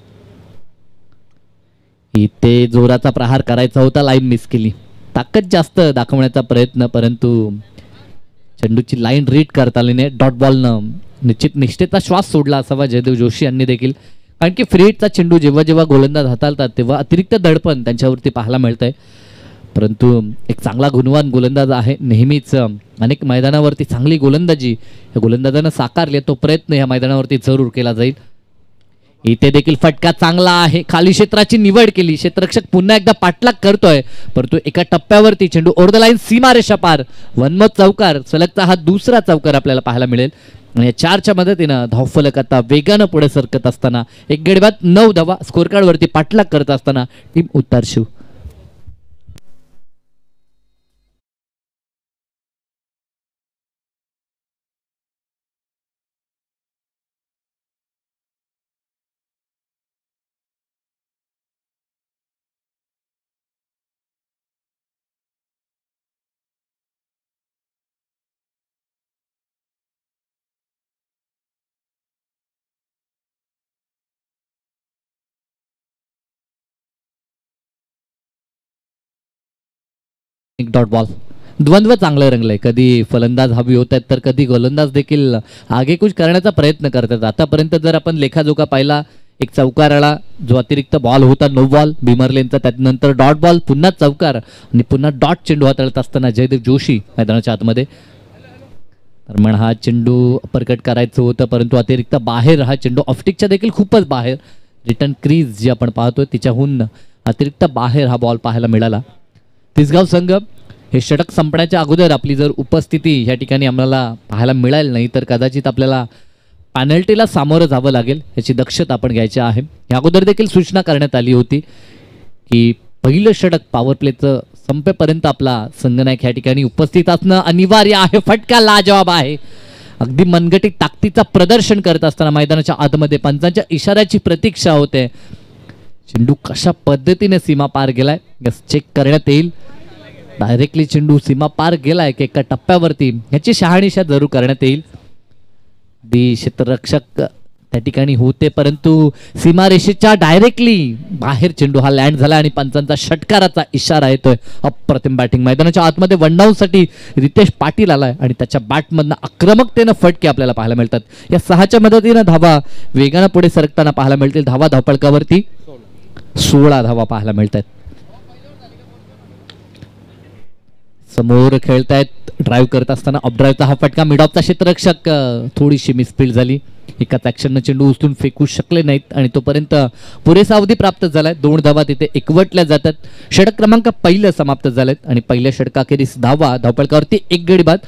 इथे जोराचा प्रहार करायचा होता, लाईन मिस केली. ताकद जास्त दाखवण्याचा प्रयत्न, परंतु चेंडूची लाईन रीड करता आली नाही. डॉट बॉलनं निश्चित निष्ठेचा श्वास सोडला असावा जयदेव जोशी यांनी देखील, कारण की फ्री हिटचा चेंडू जेव्हा जेव्हा गोलंदाज हाताळतात तेव्हा अतिरिक्त दडपण त्यांच्यावरती पाहायला मिळतंय. परंतु एक चांगला गुणवान गोलंदाज आहे, नेहमीच अनेक मैदानावरती चांगली गोलंदाजी या गोलंदाजानं साकारली. तो प्रयत्न या मैदानावरती जरूर केला जाईल. इथे देखील फटका चांगला आहे, खाली क्षेत्राची निवड केली. क्षेत्ररक्षक पुन्हा एकदा पाठलाग करतोय, परंतु एका टप्प्यावरती चेंडू ओव्हर द लाईन, सीमारेषा पार. वनमत चौकार, सलगचा हा दुसरा चौकार आपल्याला पाहायला मिळेल. आणि या 4च्या मदतीनं धावफलक आता वेगानं पुढे सरकत असताना 1 गडी बाद 9 धावा स्कोर कार्ड वरती पाठलाग करत असताना टीम उत्तरशिव. एक डॉट बॉल. द्वंद्व चांगलं रंगलंय. कधी फलंदाज हवी होत आहेत तर कधी गोलंदाज देखील आगेकूच करण्याचा प्रयत्न करतात. आतापर्यंत जर आपण लेखाजोखा पाहिला, एक चौकार आला जो अतिरिक्त बॉल होता, नो बॉल भीमरलेनचा, त्यानंतर डॉट बॉल, पुन्हा चौकार आणि पुन्हा डॉट चेंडू हाताळत असताना जयदेव जोशी मैदानाच्या आतमध्ये. दरम्यान हा चेंडू अपरकट करायचं होतं, परंतु अतिरिक्त बाहेर हा चेंडू ऑफस्टिकच्या देखील खूपच बाहेर, रिटर्न क्रीज जी आपण पाहतोय तिच्याहून अतिरिक्त बाहेर हा बॉल पाहायला मिळाला. तिसगाव संघ हे षटक संपण्याच्या अगोदर आपली जर उपस्थिती या ठिकाणी आम्हाला पाहायला मिळाली नाही तर कदाचित आपल्याला पॅनल्टीला सामोरं जावं लागेल, याची दक्षता आपण घ्यायची आहे. या अगोदर देखील सूचना करण्यात आली होती की पहिलं षटक पॉवर प्लेचं संपेपर्यंत आपला संघनायक या ठिकाणी उपस्थित असणं अनिवार्य आहे. फटका लाजवाब आहे, अगदी मनगटी ताकदीचा प्रदर्शन करत असताना मैदानाच्या आतमध्ये पंचांच्या इशाऱ्याची प्रतीक्षा होते. चेंडू कशा पद्धतीने सीमा पार गेलाय चेक करण्यात येईल. डायरेक्टली चेंडू सीमा पार गेलाय की एका टप्प्यावरती, याची शहानिशा जरूर करण्यात येईल. क्षेत्ररक्षक त्या ठिकाणी होते, परंतु सीमारेषेच्या डायरेक्टली बाहेर चेंडू हा लँड झाला आणि पंचांचा षटकाराचा इशारा येतोय. अप्रतिम बॅटिंग. मैदानाच्या आतमध्ये वन डाऊन साठी रितेश पाटील आलाय आणि त्याच्या बॅटमधनं आक्रमकतेनं फटके आपल्याला पाहायला मिळतात. या 6च्या मदतीनं धावा वेगानं पुढे सरकताना पाहायला मिळतील. धावा धावपळकावरती 16 धावा पाहायला मिळतात. समोर खेळतायत, ड्राईव्ह करत असताना ऑफ ड्राईव्हचा हा फटका. मिड ऑफचा क्षेत्ररक्षक थोडीशी मिसफील्ड झाली, एकाच ॲक्शननं चेंडू उचलून फेकू शकले नाहीत आणि तोपर्यंत पुरेसा अवधी प्राप्त झालाय. 2 धावा तिथे एकवटल्या जातात. षटक क्रमांक पहिलं समाप्त झालेत आणि पहिल्या षटकाखेरीस धावा धावपळकावरती 1 गडी बाद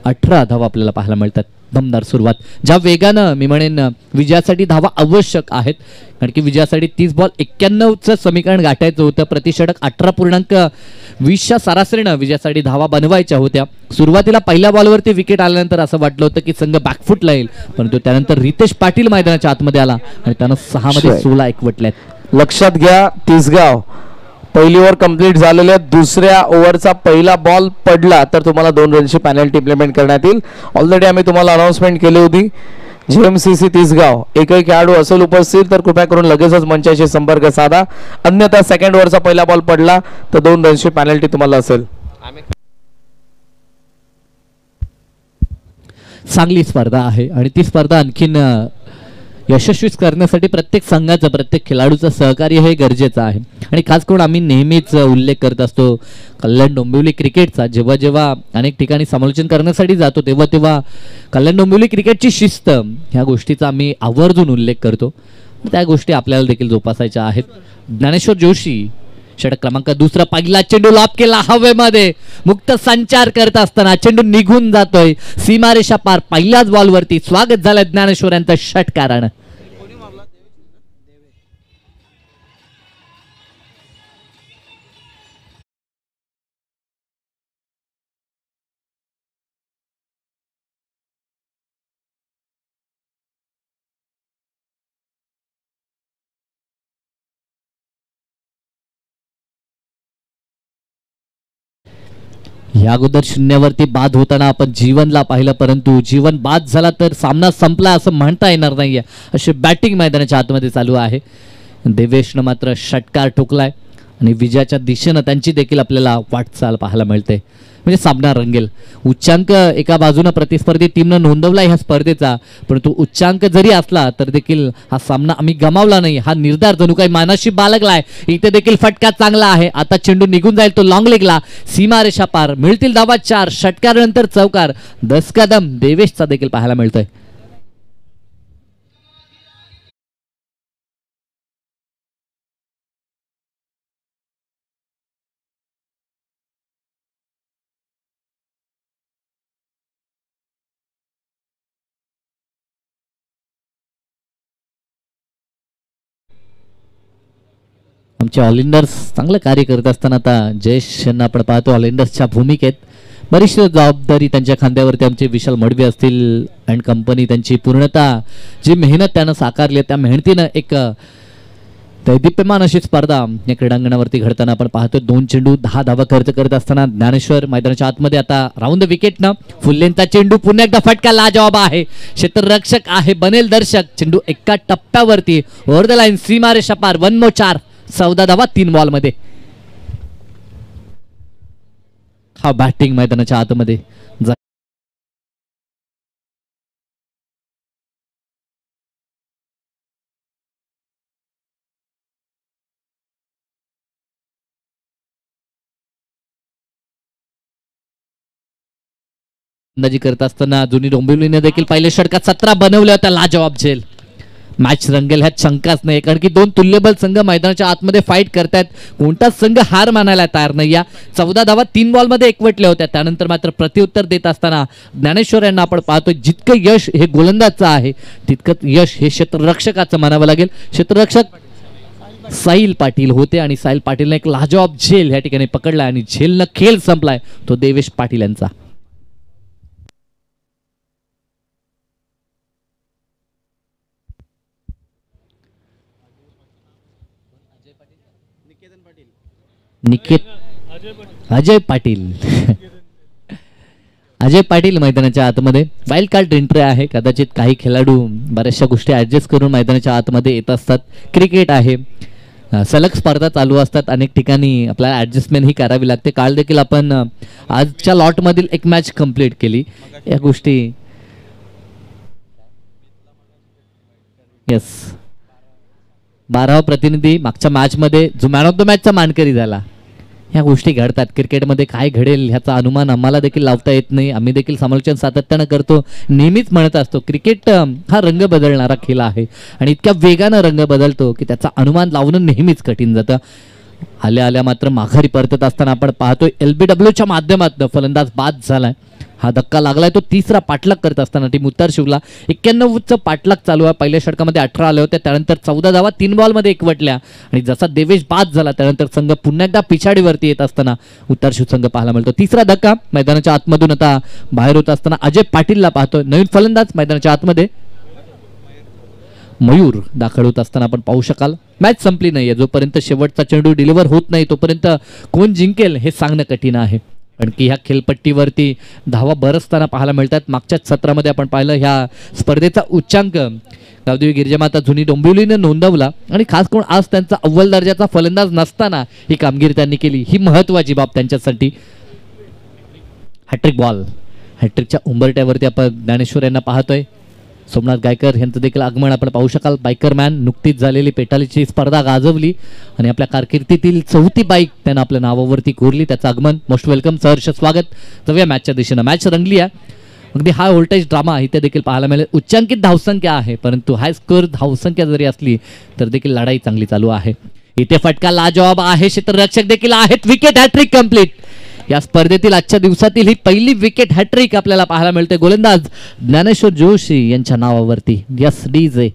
18 धावा आपल्याला पाहायला मिळतात. दमदार सुरुवात. ज्या वेगानं मी म्हणेन विजयासाठी धावा आवश्यक आहेत, कारण की विजयासाठी 30 बॉल 91चं समीकरण गाठायचं होतं. प्रतिषटक 18.20च्या सरासरीनं विजयासाठी धावा बनवायच्या होत्या. सुरुवातीला पहिल्या बॉलवरती विकेट आल्यानंतर असं वाटलं होतं की संघ बॅकफुटला येईल, परंतु त्यानंतर रितेश पाटील मैदानाच्या आतमध्ये आला आणि त्यानं 6 मध्ये 16 एकवटल्यात. लक्षात घ्या, तिसगाव पहिली ओव्हर कंप्लीट झालेल्या दुसऱ्या ओव्हरचा पहिला बॉल पडला तर तुम्हाला 2 रनची पेनल्टी इम्प्लिमेंट करण्यात येईल. ऑलरेडी आम्ही तुम्हाला अनाउन्समेंट केली होती. जेएमसीसी तिसगाव एकही खेळाडू असेल उपस्थित तर कृपया करून लगेचच मंचाशी संपर्क साधा, अन्यथा सेकंड ओव्हरचा पहिला बॉल पडला तर 2 रनची पेनल्टी तुम्हाला असेल. चांगली स्पर्धा आहे आणि ती स्पर्धा आणखीन यशस्वी करण्यासाठी प्रत्येक संघाचं प्रत्येक खेळाडूचं सहकार्य हे गरजेचं आहे. आणि खास करून आम्ही नेहमीच उल्लेख करत असतो कल्याण डोंबिवली क्रिकेटचा. जेव्हा जेव्हा अनेक ठिकाणी समालोचन करण्यासाठी जातो तेव्हा तेव्हा कल्याण डोंबिवली क्रिकेटची शिस्त ह्या गोष्टीचा आम्ही आवर्जून उल्लेख करतो. त्या गोष्टी आपल्याला देखील जोपासायच्या आहेत. ज्ञानेश्वर जोशी षटक क्रमांक दुसरा, पहिला चेंडू लॉप केला हवेमध्ये, मुक्त संचार करत असताना चेंडू निघून जातोय सीमारेषा पार. पहिल्याच बॉलवरती स्वागत झालं ज्ञानेश्वर यांचं षटकारानं. या अगोदर शून्यावरती बाद होताना आपण जीवनला पाहिलं, परंतु जीवन बाद झाला तर सामना संपला असं म्हणता येणार नाहीये. अशी बॅटिंग मैदानाच्या आतमध्ये चालू आहे. देवेशनं मात्र षटकार ठोकलाय आणि विजयाच्या दिशेनं त्यांची देखील आपल्याला वाटचाल पाहायला मिळते. म्हणजे सामना रंगेल. उच्चांक एका बाजूनं प्रतिस्पर्धी टीमनं नोंदवला ह्या स्पर्धेचा, परंतु उच्चांक जरी असला तर देखील हा सामना आम्ही गमावला नाही हा निर्धार जणू काही मानाशी बाळगलाय. इथे देखील फटका चांगला आहे. आता चेंडू निघून जाईल तो लॉंग लेगला, सीमारेषा पार, मिळतील धावा 4. षटकारानंतर चौकार 10 कदम देवेशचा देखील पाहायला मिळतोय. आमचे ऑलिंडर्स चांगलं कार्य करत असताना आता जयेश यांना आपण पाहतो ऑलिंडर्सच्या भूमिकेत. बरीचशी जबाबदारी त्यांच्या खांद्यावरती आमचे विशाल मडवी असतील अँड कंपनी, त्यांची पूर्णतः जी मेहनत त्यानं साकारली त्या मेहनतीनं एक दैदिप्यमान अशी स्पर्धा या क्रीडांगणावरती घडताना आपण पाहतो. 2 चेंडू 10 धावा खर्च करत असताना ज्ञानेश्वर मैदानाच्या आतमध्ये आता राऊंड द विकेटनं फुल्लेंचा चेंडू पुन्हा एकदा फटका लाजवाब आहे. क्षेत्ररक्षक आहे, बनेल दर्शक. चेंडू एका टप्प्यावरती ओव्हर द लाईन, सीमारेषा पार. 1 more 4. 14 धावा 3 बॉलमध्ये. हा बॅटिंग मैदानाच्या आतमध्ये अंदाजी करत असताना जुनी डोंबिवलीने देखील पहिल्या षटकात 17 बनवल्या होत्या. लाजवाब झेल. मॅच रंगेल ह्यात शंकाच नाही, कारण की 2 तुल्यबल संघ मैदानाच्या आतमध्ये फाईट करतायत. कोणताच संघ हार मानायला तयार नाही. या 14 धावा 3 बॉलमध्ये एकवटल्या होत्या. त्यानंतर मात्र प्रत्युत्तर देत असताना ज्ञानेश्वर यांना आपण पाहतोय जितकं यश हे गोलंदाजचं आहे तितकं यश हे क्षेत्ररक्षकाचं मानावं लागेल. क्षेत्ररक्षक साहिल पाटील होते आणि साहिल पाटीलने एक लाजवाब झेल या ठिकाणी पकडला आणि झेलनं खेळ संपलाय तो देवेश पाटील यांचा. अजय पाटील अजय पाटील मैदानाच्या आतमध्ये वाईल्ड कार्ड एंट्री आहे. कदाचित काही खेळाडू बऱ्याचशा गोष्टी ऍडजस्ट करून मैदानाच्या आतमध्ये येत असतात. क्रिकेट आहे, सलग स्पर्धा चालू असतात, अनेक ठिकाणी आपल्याला ऍडजस्टमेंट ही करावी लागते. काल देखील आपण आजच्या लॉटमधील एक मॅच कंप्लीट केली. या गोष्टी येस 12वा प्रतिनिधी मागच्या मॅचमध्ये जो मॅन ऑफ द मॅचचा मानकरी झाला. ह्या गोष्टी घडतात. क्रिकेटमध्ये काय घडेल ह्याचा अनुमान आम्हाला देखील लावता येत नाही. आम्ही देखील समालोचन सातत्यानं करतो. नेहमीच म्हणत असतो क्रिकेट हा रंग बदलणारा खेळ आहे आणि इतक्या वेगानं रंग बदलतो की त्याचा अनुमान लावणं नेहमीच कठीण जातं. आल्या आल्या मात्र माघारी परतत असताना आपण पाहतोय LBWच्या माध्यमातून फलंदाज बाद झालाय. हा धक्का लागलाय तो तिसरा पाठलाग करत असताना टीम उत्तर शिवला 91चं पाठलाग चालू आहे. पहिल्या षटकामध्ये 18 आले होते, त्यानंतर 14 धावा 3 बॉलमध्ये एकवटल्या आणि जसा देवेश बाद झाला त्यानंतर संघ पुन्हा एकदा पिछाडीवरती येत असताना उत्तर शिव संघ पाहायला मिळतो. तिसरा धक्का मैदानाच्या आतमधून आता बाहेर होत असताना अजय पाटीलला पाहतोय. नवीन फलंदाज मैदानाच्या आतमध्ये मयूर दाखल होत असताना आपण पाहू शकाल. मॅच संपली नाहीये. जोपर्यंत शेवटचा चेंडू डिलिव्हर होत नाही तोपर्यंत कोण जिंकेल हे सांगणं कठीण आहे, कारण की ह्या खेळपट्टीवरती धावा बरसताना पाहायला मिळतात. मागच्याच सत्रामध्ये आपण पाहिलं ह्या स्पर्धेचा उच्चांक गावदेवी गिरिजामाता जुनी डोंबिवलीने नोंदवला आणि खास करून आज त्यांचा अव्वल दर्जाचा फलंदाज नसताना ही कामगिरी त्यांनी केली. ही महत्वाची बाब त्यांच्यासाठी. हॅट्रिक बॉल, हॅट्रिकच्या उंबरट्यावरती आपण ज्ञानेश्वर यांना पाहतोय. सोमनाथ गायकर यांचं देखील आगमन आपण पाहू शकाल. बायकर मॅन नुकतीच झालेली पेटालीची स्पर्धा गाजवली आणि आपल्या कारकिर्दीतील 4थी बाईक त्यानं आपल्या नावावरती कोरली. त्याचं आगमन मोस्ट वेलकम, सहर्ष स्वागत. जाऊया मॅचच्या दिशेनं. मॅच रंगली आहे. अगदी हाय व्होल्टेज ड्रामा इथे देखील पाहायला मिळेल. उच्चांकित धावसंख्या आहे, परंतु हाय स्कोअर धावसंख्या जरी असली तर देखील लढाई चांगली चालू आहे. इथे फटका लाजवाब आहे. क्षेत्ररक्षक देखील आहेत. Wicket hattrick complete. या स्पर्धेतील आजच्या दिवसातील ही पहिली विकेट हॅट्रिक आपल्याला पाहायला मिळते गोलंदाज ज्ञानेश्वर जोशी यांच्या नावावरती. Yes DJ.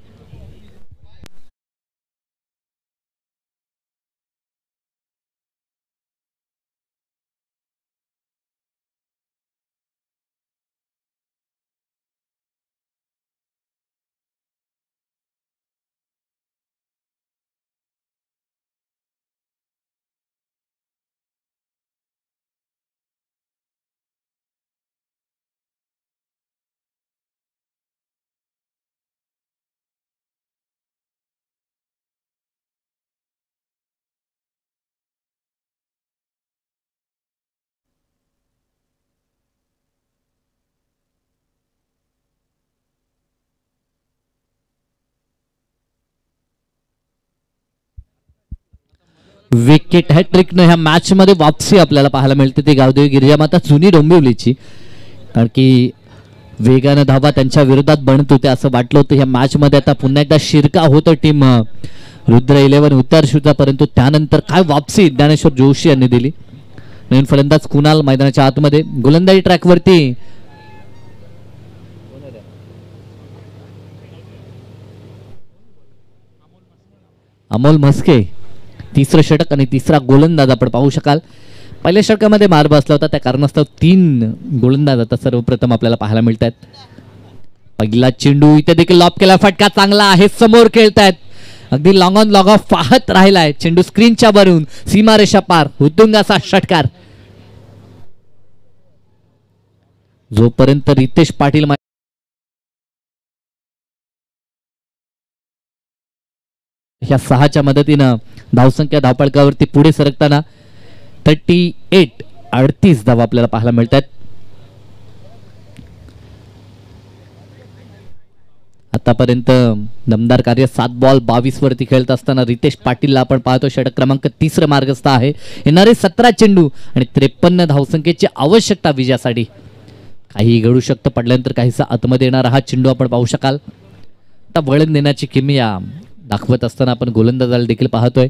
विकेट हॅट्रिकनं ह्या मॅच मध्ये वापसी आपल्याला पाहायला मिळते ती गावदेवी गिरिजामाता जुनी डोंबिवलीची. कारण की वेगानं धावा त्यांच्या विरोधात बनत होते असं वाटलं होतं ह्या मॅच मध्ये. आता पुन्हा एकदा शिरकाव होतं टीम रुद्र 11 उत्तर शूचा, परंतु त्यानंतर काय वापसी ज्ञानेश्वर जोशी यांनी दिली. नवीन फलंदाज कुणाल मैदानाच्या आतमध्ये गोलंदाजी ट्रॅकवरती. अमोल म्हस्के तिसरं षटक आणि तिसरा गोलंदाज आपण पाहू शकाल. पहिल्या षटकामध्ये मार बसला होता त्या कारणास्तव 3 गोलंदाज आता सर्वप्रथम आपल्याला पाहायला मिळतात. पहिला चेंडू इथे देखील लॉप केला, फटका चांगला आहे, समोर खेळतायत, अगदी लॉंग ऑन लॉग ऑफ पाहत राहिलाय चेंडू स्क्रीनच्या वरून सीमारेषा पार, हुतुंगाचा षटकार. जोपर्यंत रितेश पाटील ह्या 6च्या मदतीनं धावसंख्या धावपळकावरती पुढे सरकताना 38 धावा आपल्याला पाहायला मिळतात. आतापर्यंत दमदार कार्य 7 बॉल 22 वरती खेळत असताना रितेश पाटीलला आपण पाहतो षटक क्रमांक 3 मार्गस्थ आहे. येणारे 17 चेंडू आणि 53 धावसंख्येची आवश्यकता विजयासाठी. काही घडू शकतं, पडल्यानंतर काहीसा आतमध्ये येणारा हा चेंडू आपण पाहू शकाल. आता वळण देण्याची किमया दाखवत असताना आपण गोलंदाजाला देखील पाहतोय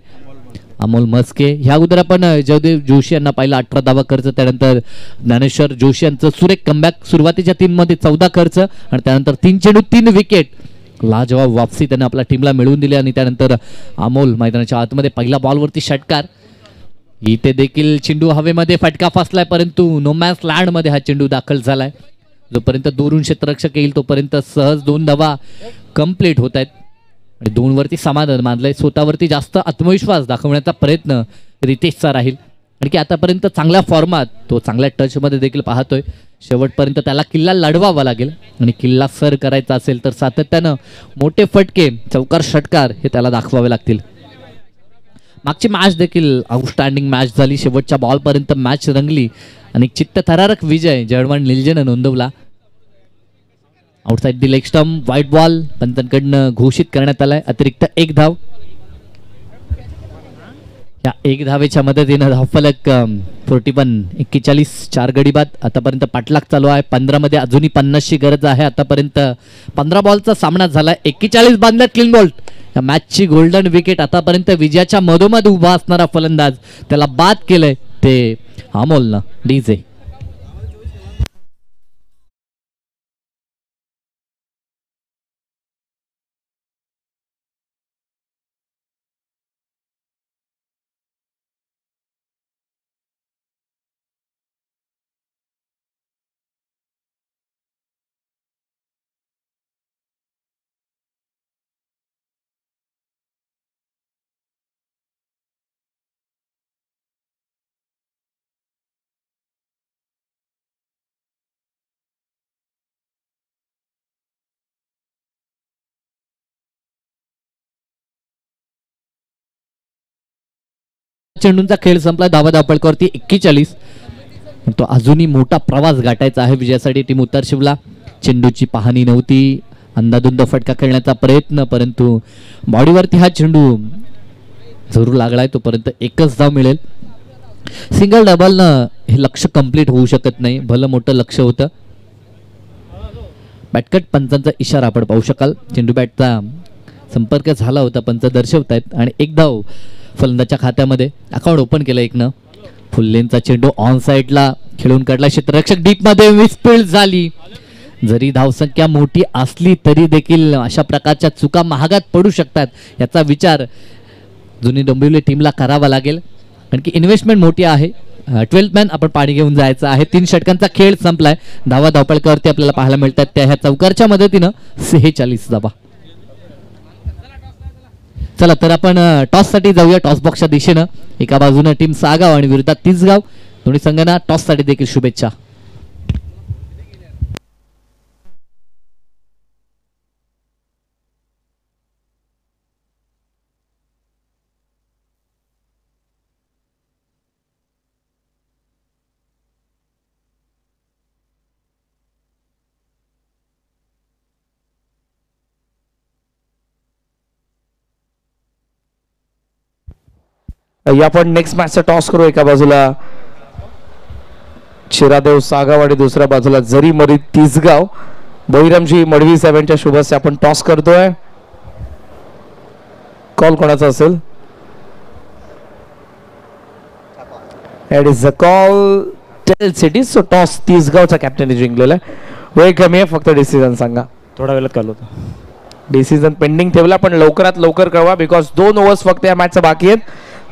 अमोल म्हस्के. ह्या अगोदर आपण जयदेव जोशी यांना पाहिलं 18 धावा खर्च, त्यानंतर ज्ञानेश्वर जोशी यांचं सुरेख कमबॅक, सुरुवातीच्या 3 मध्ये 14 खर्च आणि त्यानंतर 3 चेंडू 3 विकेट, लाजवाब वापसी त्याने आपल्या टीमला मिळवून दिली. आणि त्यानंतर अमोल मैदानाच्या आतमध्ये पहिल्या बॉलवरती षटकार. इथे देखील चेंडू हवेमध्ये फटका फसलाय, परंतु नोमॅन्स लँड मध्ये हा चेंडू दाखल झालाय. जोपर्यंत दुरून क्षेत्ररक्षक येईल तोपर्यंत सहज 2 धावा कंप्लीट होत आहेत आणि 2 वरती समाधान मानलंय. स्वतःवरती जास्त आत्मविश्वास दाखवण्याचा प्रयत्न रितेशचा राहील. आणि की आतापर्यंत चांगल्या फॉर्मात तो चांगल्या टचमध्ये देखील पाहतोय. शेवटपर्यंत त्याला किल्ला लढवावा लागेल आणि किल्ला सर करायचा असेल तर सातत्यानं मोठे फटके, चौकार षटकार हे त्याला दाखवावे लागतील. मागची मॅच देखील आउटस्टँडिंग मॅच झाली. शेवटच्या बॉलपर्यंत मॅच रंगली आणि चित्तथरारक विजय जळवान निलजेनं नोंदवला. Outside the leg stump, wide ball पंतांकडनं घोषित करण्यात आलाय. अतिरिक्त 1 धाव. या 1 धावेच्या मदतीनं धावफलक 41 4 गडी बाद. आतापर्यंत पाठलाग चालू आहे. 15 मध्ये अजूनही 50ची गरज आहे. आतापर्यंत 15 बॉलचा सामना झालाय. 41 बांधल्यात क्लीन बोल्ट. या मॅचची गोल्डन विकेट. आतापर्यंत विजयाच्या मधोमध उभा असणारा फलंदाज त्याला बाद केलंय ते अमोलनं. डीजे चेंडूंचा खेळ संपला. धावा धावपळकावरती 41. तो अजूनही मोठा प्रवास गाठायचा आहे विजयासाठी टीम उत्तर शिवला. चेंडूची पाहणी नव्हती, अंधाधुंद फटका खेळण्याचा प्रयत्न, परंतु बॉडीवरती हा चेंडू जरूर लागलाय. तोपर्यंत 1च धाव मिळेल. सिंगल डबलनं हे लक्ष कंप्लीट होऊ शकत नाही. भलं मोठं लक्ष होतं. बॅटकट पंचांचा इशारा आपण पाहू शकाल. चेंडू बॅटचा संपर्क झाला होता, पंच दर्शवतायत आणि 1 धाव फलंदाच्या खात्यामध्ये. अकाउंट ओपन केलं 1नं. फुल्लेंचा चेंडू ऑन साइडला खेळून काढला. क्षेत्ररक्षक डीप मध्ये मिसफील्ड झाली. जरी धावसंख्या मोठी असली तरी देखील अशा प्रकारच्या चुका महागात पडू शकतात. याचा विचार जुनी डोंबिवली टीमला करावा लागेल, कारण की इन्व्हेस्टमेंट मोठी आहे. 12th मॅन आपण पाणी घेऊन जायचं आहे. 3 षटकांचा खेळ संपलाय. धावा धावपळकावरती आपल्याला पाहायला मिळतात त्या ह्या चौकारच्या मदतीनं 46 धावा. चला तर आपण टॉस साठी जाऊया. टॉस बॉक्सच्या दिशेनं एका बाजूने टीम 6 गाव आणि विरोधात 30 गाव. दोन्ही संघांना टॉस साठी देखील शुभेच्छा. आपण नेक्स्ट मॅचचा टॉस करू. एका बाजूला चिरादेव सागावाडी, दुसऱ्या बाजूला जरी मरी तिसगाव. बहिरामजी मडवी साहेबांच्या शुभस्य आपण टॉस करतोय. कॉल कोणाचा असेल? It is a call tail city. So toss तिसगावचा कॅप्टनने जिंकलेला आहे. वेळ कमी आहे, फक्त डिसिजन सांगा. थोडा वेळात कळलं होतं. डिसिजन पेंडिंग ठेवला, पण लवकरात लवकर कळवा, बिकॉज 2 ओव्हर्स फक्त या मॅचचा बाकी आहेत.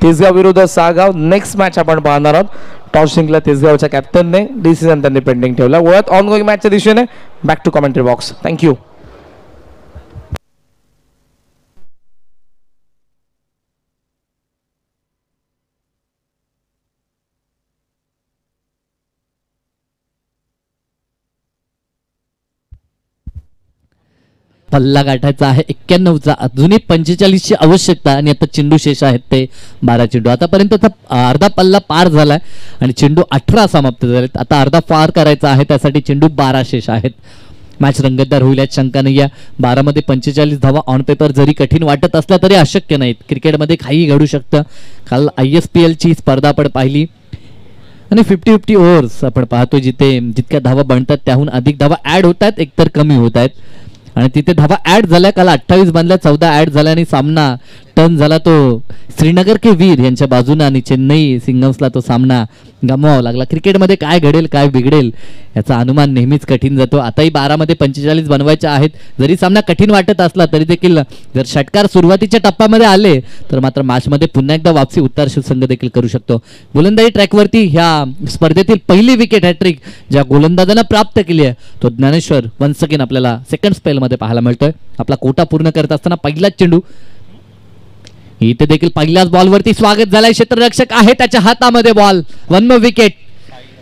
तिसगाव विरुद्ध सागाव नेक्स्ट मॅच आपण पाहणार आहोत. टॉस जिंकला तिसगावच्या कॅप्टनने, डिसिजन त्यांनी पेंडिंग ठेवला. वळत ऑन गोईंग मॅचच्या दिशेने back to commentary box. Thank you. पल्ला गाठायचा आहे 91चा, अजूनही 45ची आवश्यकता आणि आता चेंडू शेष आहेत ते 12 चेंडू. आतापर्यंत अर्धा पल्ला पार झालाय आणि चेंडू 18 समाप्त झालेत. आता अर्धा पार करायचा आहे, त्यासाठी चेंडू 12 शेष आहेत. मॅच रंगतदार होईल यात शंका नाही आहे. 12 मध्ये 45 धावा ऑन पेपर जरी कठीण वाटत असल्या तरी अशक्य नाहीत. क्रिकेटमध्ये काहीही घडू शकतं. काल ISPL ची स्पर्धा आपण पाहिली आणि 50-50 ओव्हर्स आपण पाहतो, जिथे जितक्या धावा बनतात त्याहून अधिक धावा ऍड होत आहेत, एकतर कमी होत आहेत. आणि तिथे धावा ऍड झाल्या. काल 28 बनल्या, 14 ऍड झाल्या आणि सामना टर्न झाला तो श्रीनगर के वीर यांच्या बाजूने आणि चेन्नई सिंगम्सला तो सामना गमवावा लागला. क्रिकेटमध्ये काय घडेल काय बिघडेल याचा अनुमान नेहमीच कठीण जातो. आताही 12 मध्ये 45 बनवायचे आहेत. जरी सामना कठीण वाटत असला तरी देखील जर षटकार सुरुवातीच्या टप्प्यामध्ये आले तर मात्र मॅचमध्ये पुन्हा एकदा वापसी उत्तर शिवसंघ देखील करू शकतो. गोलंदाजी ट्रॅकवरती ह्या स्पर्धेतील पहिली विकेट हॅट्रिक ज्या गोलंदाजांना प्राप्त केली आहे तो ज्ञानेश्वर वन्स अगेन आपल्याला सेकंड स्पेलमध्ये पाहायला मिळतोय. आपला कोटा पूर्ण करत असताना पहिलाच चेंडू. इथे देखील पहिल्याच बॉलवरती स्वागत झालंय. क्षेत्ररक्षक आहे त्याच्या हातामध्ये बॉल. 1 विकेट.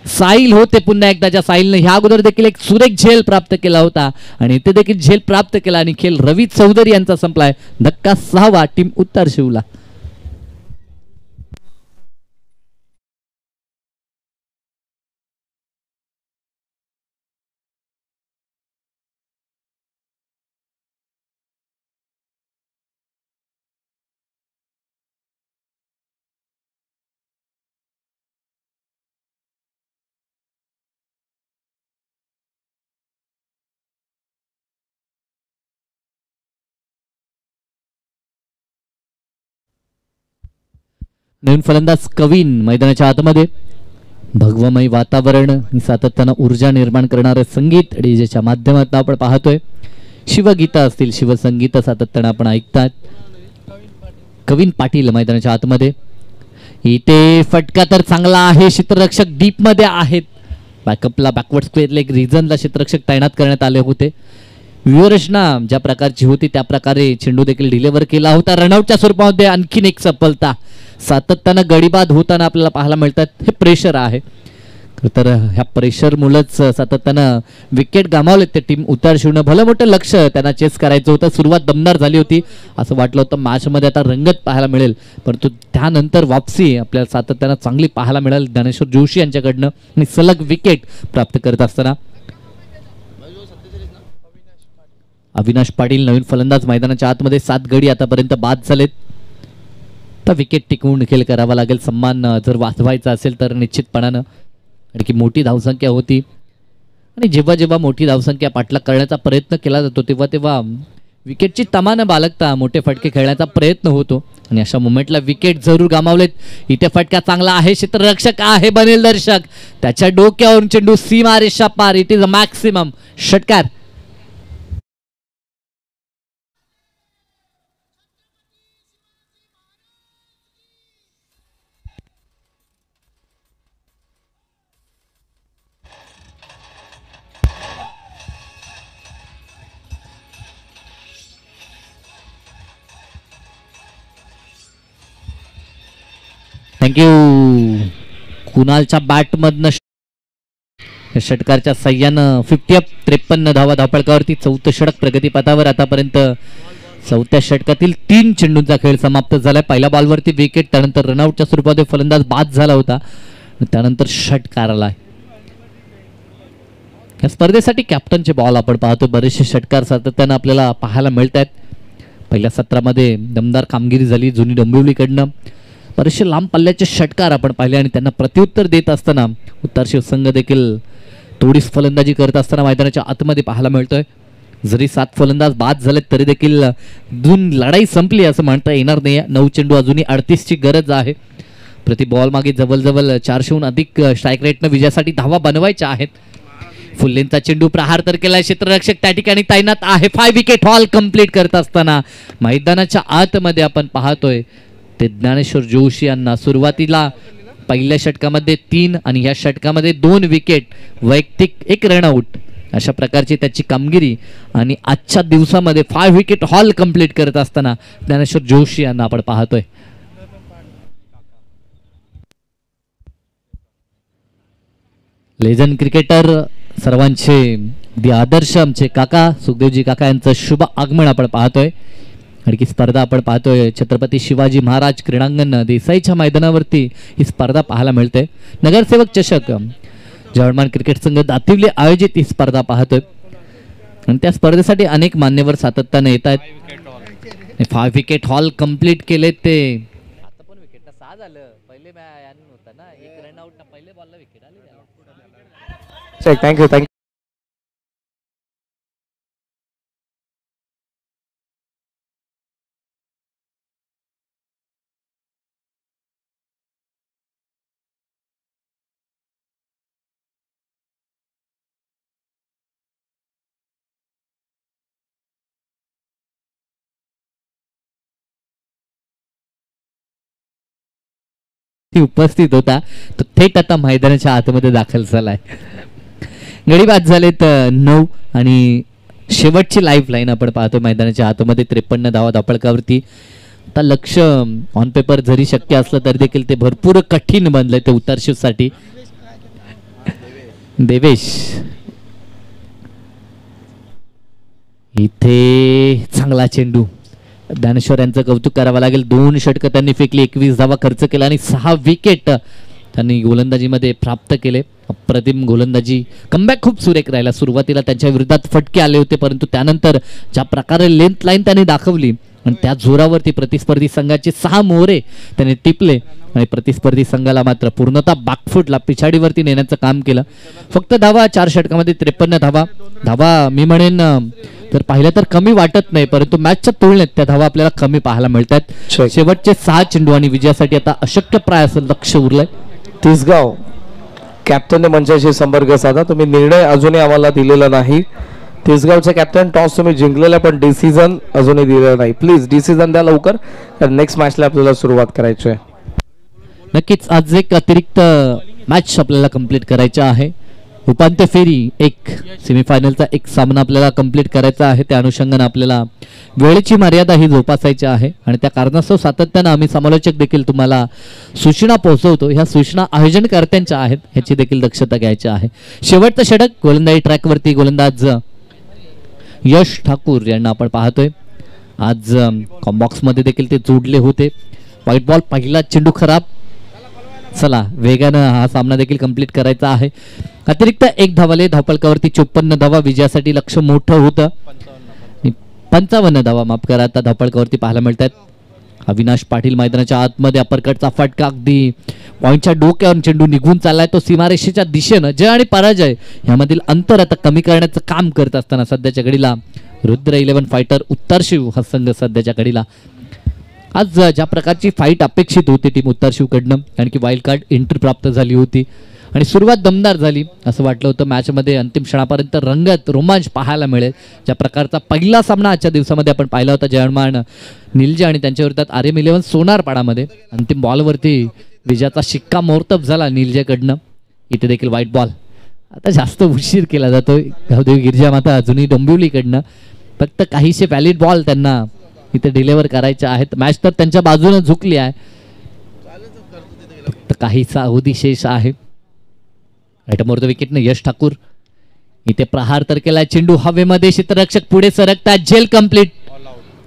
साहिल होते पुन्हा एकदा, ज्या साहिलने ह्या अगोदर देखील एक सुरेख झेल प्राप्त केला होता आणि इथे देखील झेल प्राप्त केला आणि खेळ रवी चौधरी यांचा संपलाय. धक्का 6वा टीम उत्तर शिवला. नवीन फलंदाज कविन मैदानाच्या आतमध्ये. भगवमय वातावरण आणि सातत्यानं ऊर्जा निर्माण करणारे संगीत डीजेच्या माध्यमातून आपण पाहतोय. शिवगीतं असतील, शिवसंगीत सातत्यानं आपण ऐकतात. कविन पाटील मैदानाच्या आतमध्ये. इथे फटका तर चांगला आहे. क्षेत्ररक्षक डीप मध्ये आहेत. बॅकअपला बॅकवर्ड स्क्वेअरला एक रिझनला क्षेत्ररक्षक तैनात करण्यात आले होते. व्यूअररचना ज्या प्रकारची होती त्या प्रकारे चेंडू देखील डिलिव्हर केला होता. रनआउटच्या स्वरूपामध्ये आणखीन एक सफलता. सातत्यानं गडीबाद होताना आपल्याला पाहायला मिळतात. हे प्रेशर आहे, तर ह्या प्रेशरमुळेच सातत्यानं विकेट गमावले ते टीम उतार शिवणं. भलं मोठं लक्ष त्यांना चेस करायचं होतं. सुरुवात दमदार झाली होती, असं वाटलं होतं मॅचमध्ये आता रंगत पाहायला मिळेल, परंतु त्यानंतर वापसी आपल्याला सातत्यानं चांगली पाहायला मिळेल ज्ञानेश्वर जोशी यांच्याकडनं आणि सलग विकेट प्राप्त करत असताना. अविनाश पाटील नवीन फलंदाज मैदानाच्या आतमध्ये. 7 गडी आतापर्यंत बाद झालेत. तर विकेट टिकवून खेळ करावा लागेल. सन्मान जर वाचवायचा असेल तर निश्चितपणानं, आणखी मोठी धावसंख्या होती आणि जेव्हा जेव्हा मोठी धावसंख्या पाठलाग करण्याचा प्रयत्न केला जातो तेव्हा तेव्हा विकेटची तमानं बाळगता मोठे फटके खेळण्याचा प्रयत्न होतो आणि अशा मोमेंटला विकेट जरूर गमावलेत. इथे फटका चांगला आहे. क्षेत्ररक्षक आहे बनेल दर्शक. त्याच्या डोक्यावरून चेंडू सीमारेषा पार. इट इज अ मॅक्सिमम षटकार. थँक्यू. कुणालच्या बॅटमधनं षटकारच्या सह्यानं 50 53 धावा धावपळकावरती. 4थं षटक प्रगतीपथावर. आतापर्यंत 4थ्या षटकातील 3 चेंडूंचा खेळ समाप्त झालाय. पहिल्या बॉलवरती विकेट, त्यानंतर रनआउटच्या स्वरूपात फलंदाज बाद झाला होता, त्यानंतर षटकार आला. या स्पर्धेसाठी कॅप्टनचे बॉल आपण पाहतो. बरेचसे षटकार सातत्यानं आपल्याला पाहायला मिळत आहेत. पहिल्या सत्रामध्ये दमदार कामगिरी झाली जुनी डोंबिवलीकडनं. बरेचसे लांब पल्ल्याचे षटकार आपण पाहिले आणि त्यांना प्रत्युत्तर देत असताना उत्तर शिवसंघ देखील थोडीच फलंदाजी करत असताना मैदानाच्या आतमध्ये पाहायला मिळतोय. जरी 7 फलंदाज बाद झालेत तरी देखील अजून लढाई संपली असं म्हणता येणार नाही. 9 चेंडू अजूनही 38ची गरज आहे. प्रति बॉल मागे जवळजवळ 400हून अधिक स्ट्राईक रेटनं विजयासाठी धावा बनवायच्या आहेत. फुल्लेंचा चेंडू प्रहार तर केलाय, क्षेत्ररक्षक त्या ठिकाणी तैनात आहे. 5 विकेट हॉल कंप्लीट करत असताना मैदानाच्या आतमध्ये आपण पाहतोय ते ज्ञानेश्वर जोशी यांना सुरुवातीला पहिल्या षटकामध्ये 3 आणि ह्या षटकामध्ये 2 विकेट, वैयक्तिक 1 रनआउट, अशा प्रकारची त्याची कामगिरी आणि आजच्या दिवसामध्ये 5 विकेट हॉल कंप्लीट करत असताना ज्ञानेश्वर जोशी यांना आपण पाहतोय. लेजंड क्रिकेटर सर्वांचे दी आदर्श आमचे काका सुखदेवजी काका यांचं शुभ आगमन आपण पाहतोय. आणखी स्पर्धा आपण पाहतोय छत्रपती शिवाजी महाराज क्रीडांगण देसाईच्या मैदानावरती ही स्पर्धा पाहायला मिळते. नगरसेवक चषक जळमान क्रिकेट संघ दातिवली आयोजित ही स्पर्धा पाहतोय आणि त्या स्पर्धेसाठी अनेक मान्यवर सातत्याने येत आहेत. 5 विकेट हॉल कंप्लीट केले ते आता पण विकेट 6 झालं. पहिले होता ना 1 रन आउट ना, पहिले बॉलला विकेट आली. थँक्यू. उपस्थित होता तो थेट आता मैदानाच्या आतमध्ये दाखल झालाय. गडी बाद झालेत 9 आणि शेवटची लाईफ लाईन आपण पाहतो मैदानाच्या आतमध्ये 53 धावा धापळकावरती. आता लक्ष ऑन पेपर जरी शक्य असलं तरी देखील ते भरपूर कठीण बनलंय ते उतारशीसाठी. देवेश इथे चांगला चेंडू, ज्ञानेश्वर यांचं कौतुक करावं लागेल. 2 षटकं त्यांनी फेकली, 21 धावा खर्च केला आणि 6 विकेट त्यांनी गोलंदाजीमध्ये प्राप्त केले. अप्रतिम गोलंदाजी, कमबॅक खूप सुरेख राहिला. सुरुवातीला त्यांच्या विरोधात फटके आले होते परंतु त्यानंतर ज्या प्रकारे लेंथ लाईन त्यांनी दाखवली आणि त्या जोरावरती प्रतिस्पर्धी संघाचे 6 मोहरे त्यांनी टिपले आणि प्रतिस्पर्धी संघाला मात्र पूर्णतः बॅकफुटला पिछाडीवरती नेण्याचं काम केलं. फक्त धावा 4 षटकामध्ये 53 धावा मी म्हणेन तर पाहिलं तर कमी वाटत नाही परंतु मॅचच्या तुलनेत त्या धावा आपल्याला कमी पाहायला मिळतात. शेवटचे 6 चेंडू आणि विजयासाठी आता अशक्यप्राय असं लक्ष उरलंय. तिसगाव कॅप्टनने मंचाशी संपर्क साधा. तुम्ही निर्णय अजूनही आम्हाला दिलेला नाही. तिसगावचे कॅप्टन, टॉस तुम्ही जिंकलेला पण डिसिजन अजूनही दिलेला नाही. प्लीज डिसिजन द्या लवकर, कारण नेक्स्ट मॅचला आपल्याला सुरुवात करायची आहे. नक्कीच आज एक अतिरिक्त मॅच आपल्याला कंप्लीट करायचा आहे. उपांत्य फेरी एक सेमीफायनलचा एक सामना आपल्याला कंप्लीट करायचा आहे. त्या अनुषंगाने आपल्याला वेळेची मर्यादा ही जोपासायची आहे आणि त्या कारणास्तव सातत्यानं आम्ही समालोचक देखील तुम्हाला सूचना पोहोचवतो. ह्या सूचना आयोजनकर्त्यांच्या आहेत ह्याची देखील दक्षता घ्यायची आहे. शेवटचं षटक गोलंदाजी ट्रॅकवरती गोलंदाज यश ठाकूर यांना आपण पाहतोय. आज कॉम्बॉक्समध्ये देखील ते जोडले होते. व्हाईट बॉल, पहिला चेंडू खराब. चला वेगानं हा सामना देखील कंप्लीट करायचा आहे. अतिरिक्त 1 धावाले धावपलकावरती 54 धावा, विजयासाठी लक्ष मोठं होतं. 55 धावा माफ करा आता धावपलकावरती पाहायला मिळतात. अविनाश पाटील मैदानाच्या आतमध्ये अपरकटचा फटका, अगदी पॉईंटच्या डोक्यावरून चेंडू निघून चाललाय तो सीमारेषेच्या दिशेनं. जय आणि पराजय यामधील अंतर आता कमी करण्याचं काम करत असताना सध्याच्या घडीला रुद्र 11 फायटर उत्तरशिव हा संघ सध्याच्या घडीला आज ज्या प्रकारची फाईट अपेक्षित होती टीम उत्तरशिवकडनं, कारण की वाईल्ड कार्ड एंट्री प्राप्त झाली होती आणि सुरुवात दमदार झाली. असं वाटलं होतं मॅचमध्ये अंतिम क्षणापर्यंत रंगत रोमांच पाहायला मिळेल. ज्या प्रकारचा पहिला सामना आजच्या दिवसामध्ये आपण पाहिला होता जयमान निलजे आणि त्यांच्या विरोधात RM11 सोनारपाडामध्ये, अंतिम बॉलवरती विजयाचा शिक्कामोर्तब झाला निलजेकडनं. इथे देखील व्हाईट बॉल. आता जास्त उशीर केला जातोय गावदेवी गिरिजामाता अजूनही डोंबिवलीकडनं. फक्त काहीशे व्हॅलिड बॉल त्यांना इथे डिलिव्हर करायचे आहेत. मॅच तर त्यांच्या बाजूने झुकली आहे, फक्त काहीसा अवधी शेष आहे. राईट विकेटने यश ठाकूर इथे प्रहार तर केलाय. चेंडू हवेमध्ये, क्षेत्ररक्षक पुढे सरकतात. झेल कंप्लीट,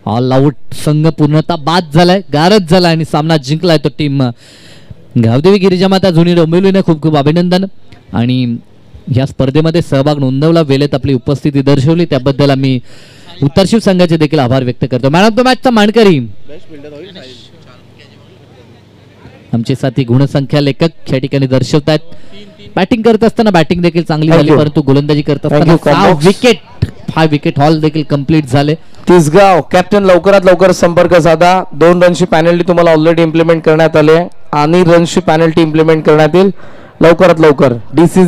ऑल आउट. संघ पूर्णतः बाद झालाय, गारद झाला आणि सामना जिंकलाय तो टीम गावदेवी गिरिजामाता जुनी डोंबिवलीने. खूप खूप अभिनंदन आणि या स्पर्धेमध्ये सहभाग नोंदवला, वेळेत आपली उपस्थिती दर्शवली त्याबद्दल आम्ही उत्तरशिव संघाचे देखील आभार व्यक्त करतो. मॅन ऑफ द मॅचचा मानकरी आमचे साथी गुणसंख्या लेखक या ठिकाणी दर्शवत आहेत. बॅटिंग करत असताना बॅटिंग देखील चांगली झाली, परंतु गोलंदाजी करत असताना 5 विकेट हॉल देखील कंप्लीट झाले. तिसगाव कॅप्टन लवकरात लवकर संपर्क साधा. 2 रनची पॅनल्टी तुम्हाला ऑलरेडी इम्प्लिमेंट करण्यात आली आहे आणि रनची पॅनल्टी इम्प्लिमेंट करण्यात येईल लवकरात लवकर. डीसी